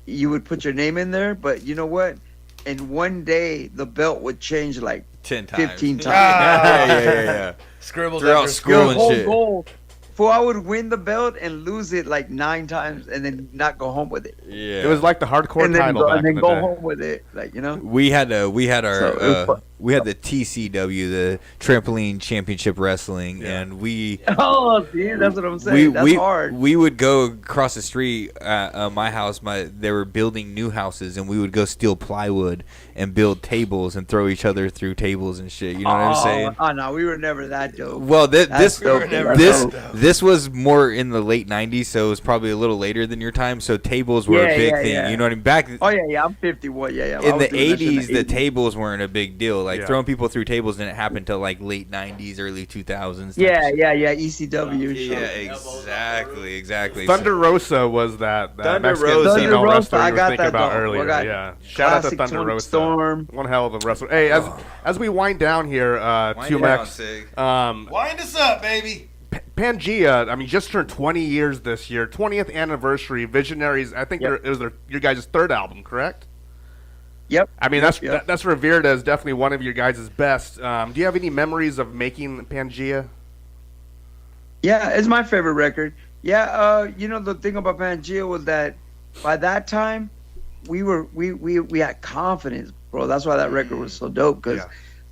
you would put your name in there. But you know what? In one day, the belt would change like 10 times. 15 times. yeah. Scribbles Throughout after school The and whole shit. goal. For I would win the belt and lose it like 9 times, and then not go home with it. Yeah. It was like the hardcore And then title go, back and then in the go day. home with it, like, you know. We had our So, it was fun. we had the TCW, the Trampoline Championship Wrestling, and we Oh, see, that's what I'm saying. That's hard. we would go across the street at my house. They were building new houses, and we would go steal plywood and build tables and throw each other through tables and shit. You know what I'm saying? Oh no, we were never that dope. Well, That's dope. this was more in the late '90s, so it was probably a little later than your time. So tables were a big thing. yeah. You know what I mean? Back Oh yeah, I'm 51. Yeah. I in was the doing that shit in 80s, the 80s. tables weren't a big deal. Like Yeah. throwing people through tables didn't happen till like late '90s, early 2000s. Yeah, ECW. Yeah, shit. exactly. Thunder Rosa was that Thunder Mexican Rosa. female Thunder wrestler Rosa, you I were got thinking that about though. earlier. We got Yeah, shout out to classic Thunder Toni Rosa. Storm. One hell of a wrestler. Hey, as we wind down here, Tumex, Wind us up, baby. Pangea, I mean, just turned 20 years this year, 20th anniversary. Visionaries, I think Yep. it was your guys' 3rd album, correct? Yep. I mean, Yep. that's revered as definitely one of your guys' best. Do you have any memories of making Pangea? Yeah, it's my favorite record. Yeah, you know, the thing about Pangea was that by that time we had confidence, bro. That's why that record was so dope. Because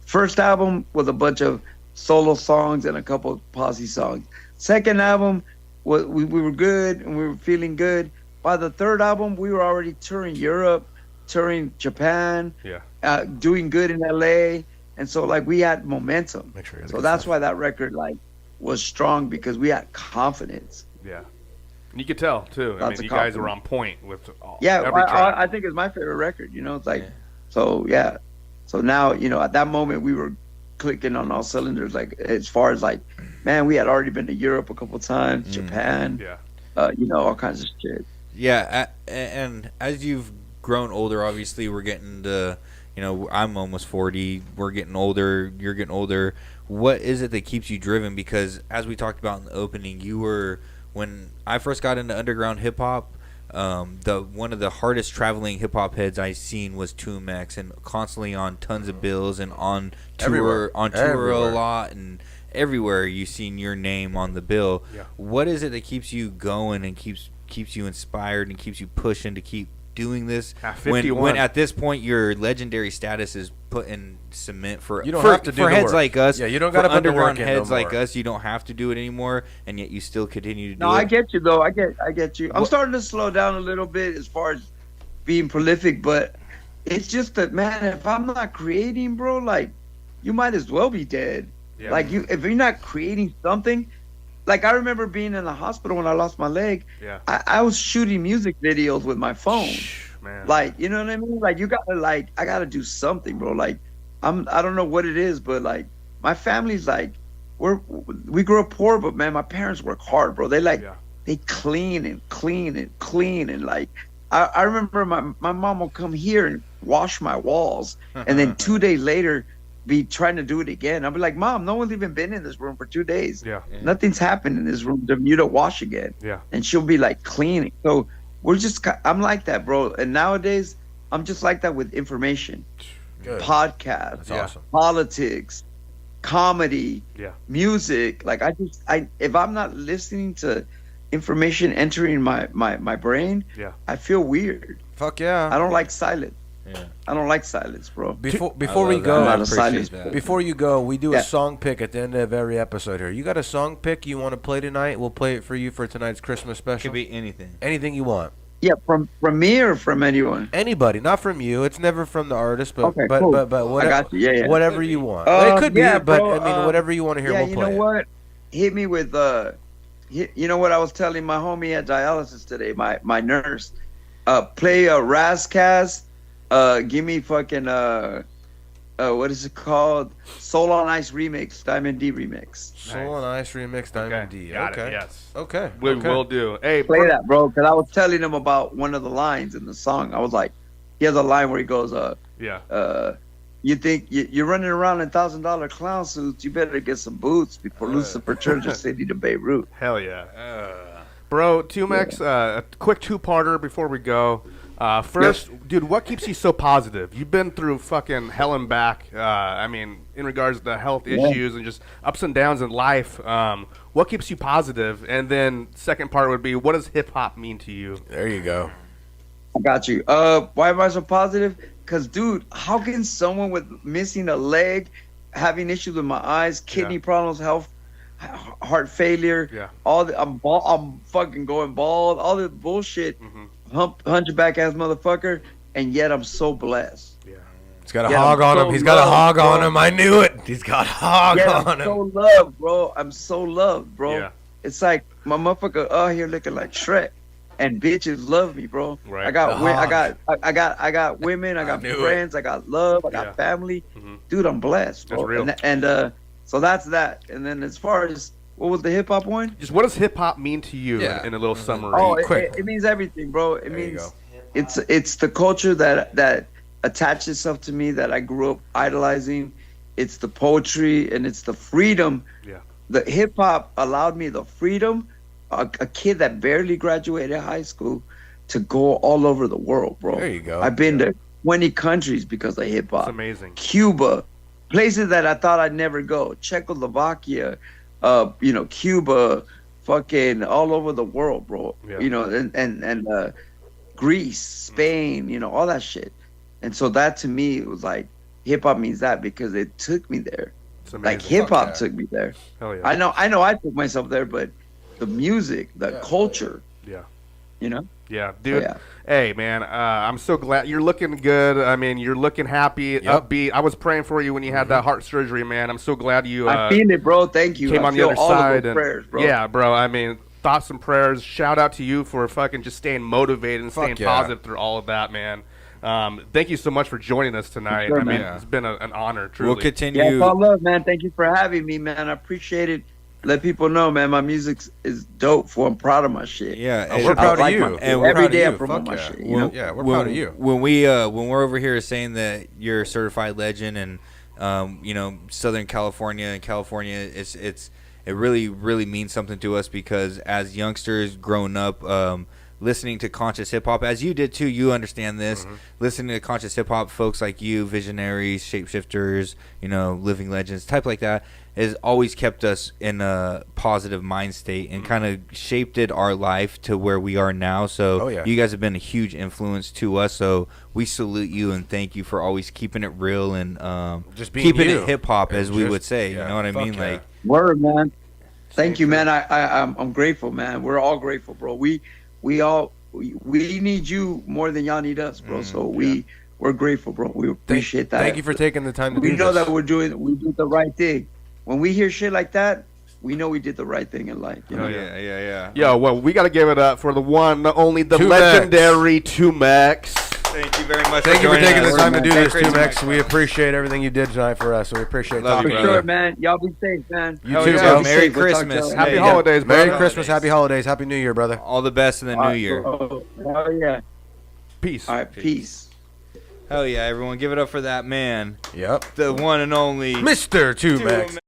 first album was a bunch of solo songs and a couple of posse songs. Second album was we were good and we were feeling good. By the third album, we were already touring Europe, touring Japan, doing good in LA, and so like we had momentum. Make sure you So that's why that record like was strong, because we had confidence. Yeah. And you could tell, too. I Lots mean, of you guys confidence. were on point with Yeah, every track. I think it's my favorite record. You know, it's like, so yeah. So now, you know, at that moment we were clicking on all cylinders. Like as far as like, man, we had already been to Europe a couple times, Japan, you know, all kinds of shit. Yeah, and as you've grown older, obviously we're getting to, you know, I'm almost 40. We're getting older. You're getting older. What is it that keeps you driven? Because as we talked about in the opening, you were, when I first got into underground hip hop, one of the hardest traveling hip hop heads I seen was 2MX, and constantly on tons of bills and on tour Everywhere. a lot, and everywhere you seen your name on the bill. Yeah. What is it that keeps you going and keeps you inspired and keeps you pushing to keep doing this? At When 51. at this point your legendary status is put in cement for You don't for, have to do for the heads work. like us. Yeah, you don't for gotta put the underground work in no heads like more. us. You don't have to do it anymore, and yet you still continue to do No, it. I get you though. I get you. I'm starting to slow down a little bit as far as being prolific, but it's just that, man, if I'm not creating, bro, like you might as well be dead. Yeah. Like if you're not creating something, like I remember being in the hospital when I lost my leg. Yeah. I was shooting music videos with my phone. Man. Like, you know what I mean? Like you gotta I gotta do something, bro. Like I don't know what it is, but like my family's like we grew up poor, but man, my parents work hard, bro. They they clean and clean and clean. And like, I remember my mom will come here and wash my walls. And then 2 days later, be trying to do it again. I'll be like, Mom, no one's even been in this room for 2 days. Yeah. Nothing's happened in this room. You don't wash again. Yeah. And she'll be like cleaning. So I'm like that, bro. And nowadays, I'm just like that with information. Good. Podcasts, That's awesome. politics, comedy, Yeah. music. Like if I'm not listening to information entering my brain, Yeah. I feel weird. Fuck yeah. I don't like silence. Yeah. I don't like silence, bro. Before I we love go, that. I I appreciate silence. that. before you go, we do Yeah. a song pick at the end of every episode here. You got a song pick you want to play tonight? We'll play it for you for tonight's Christmas special. Could be anything. Anything you want. Yeah, from me or from anyone. Anybody, not from you. It's never from the artist, but Okay, but, cool. but I whatever, got you. Yeah. whatever you want. Uh, It could yeah, be, but bro, I mean, whatever you want to hear, Yeah, we'll you play know it. what? Hit me with you know what I was telling my homie at dialysis today, my nurse. Play a Razzcast. Give me fucking what is it called? Soul on Ice remix, Diamond D remix. Soul and Ice remix, Diamond D. Got Okay. it. Yes. Okay. We okay. will do. Hey, Play that, bro, because I was telling him about one of the lines in the song. I was like, he has a line where he goes, Yeah. you think you're running around in $1,000 clown suits? You better get some boots before Lucifer turns your city to Beirut. Hell yeah. Bro, Tumex, a quick two-parter before we go. First, dude, what keeps you so positive? You've been through fucking hell and back. I mean, in regards to health issues and just ups and downs in life. What keeps you positive? And then second part would be, what does hip-hop mean to you? There you go. I got you. Why am I so positive? Because, dude, how can someone with missing a leg, having issues with my eyes, kidney problems, heart failure, I'm fucking going bald, all this bullshit, hunchback ass motherfucker, and yet I'm so blessed. Yeah. He's got a Yeah, hog I'm on so him. He's got a hog loved, on bro. him. I knew it. He's got hog Yeah, on I'm him. so loved, bro. I'm so loved, bro. Yeah. It's like my motherfucker out here looking like Shrek, and bitches love me, bro. Right. I got, The hog. I got women, I got knew friends, I got love, I got Yeah. family. Mhm. Dude, I'm blessed, bro. That's real. And so that's that. And then as far as what was the hip hop one? Just what does hip-hop mean to you Yeah. in a little summary? Oh, quick. it means everything, bro. It There you means go. it's the culture that attached itself to me that I grew up idolizing. It's the poetry and it's the freedom. Yeah. The hip hop allowed me the freedom. A kid that barely graduated high school to go all over the world, bro. There you go. I've been to 20 countries because of hip It's hop. amazing. Cuba, places that I thought I'd never go. Czechoslovakia, Cuba, fucking all over the world, bro. Yeah. And Greece, Spain, all that shit. And so that to me it was like hip hop means that because it took me there. It's amazing. Like hip hop yeah. took me there. Hell yeah. I know I took myself there, but the music, the culture, Yeah. Yeah, dude. yeah. Hey, man, I'm so glad you're looking good. I mean, you're looking happy, upbeat. I was praying for you when you had that heart surgery, man. I'm so glad you I feel it, bro. Thank you. came I on the feel other all of side. those And prayers, bro. yeah, bro. I mean, thoughts and prayers. Shout out to you for fucking just staying motivated and Fuck staying yeah. positive through all of that, man. Thank you so much for joining us tonight. Sure, I mean, man. it's been an honor, truly. We'll continue. Yeah, it's all love, man. Thank you for having me, man. I appreciate it. Let people know, man. My music is dope. I'm proud of my shit. Yeah, Oh, we're proud of you. and And we're every proud day I of you. promote Fuck my yeah. shit. Yeah, we're proud of you. When we're over here saying that you're a certified legend and Southern California and California, it really means something to us because as youngsters growing up, listening to conscious hip hop, as you did too, you understand this. Listening to conscious hip hop, folks like you, Visionaries, Shapeshifters, Living Legends, type like that, has always kept us in a positive mind state and kind of shaped our life to where we are now. So you guys have been a huge influence to us. So we salute you and thank you for always keeping it real and Just being keeping you. it hip hop, as we Just- would say. yeah, You know what I fuck mean? yeah. Like, Word, man. Thank you, man. I'm grateful, man. We're all grateful, bro. We need you more than y'all need us, bro. So we're grateful, bro. We appreciate that. Thank you for taking the time to do We know this. that we do the right thing. When we hear shit like that, we know we did the right thing in life. You know? Yo, well, we got to give it up for the one, the only, the Tumex. legendary Tumex. thank you. you very much. Thank you for taking the time to do Merry this, too, Christmas. Max. We appreciate everything you did tonight for us. So we appreciate Love talking you, For to brother. sure, man. Y'all be safe, man. You Hell too, yeah. bro. Be Merry safe. We'll talk to Christmas. y'all. Happy Yeah. holidays, Merry brother. Christmas, happy holidays, happy New Year, brother. All the best in the new year. Oh, yeah. Peace. All right, peace. Hell yeah, everyone. Give it up for that man. Yep. The one and only Mr. 2 Max.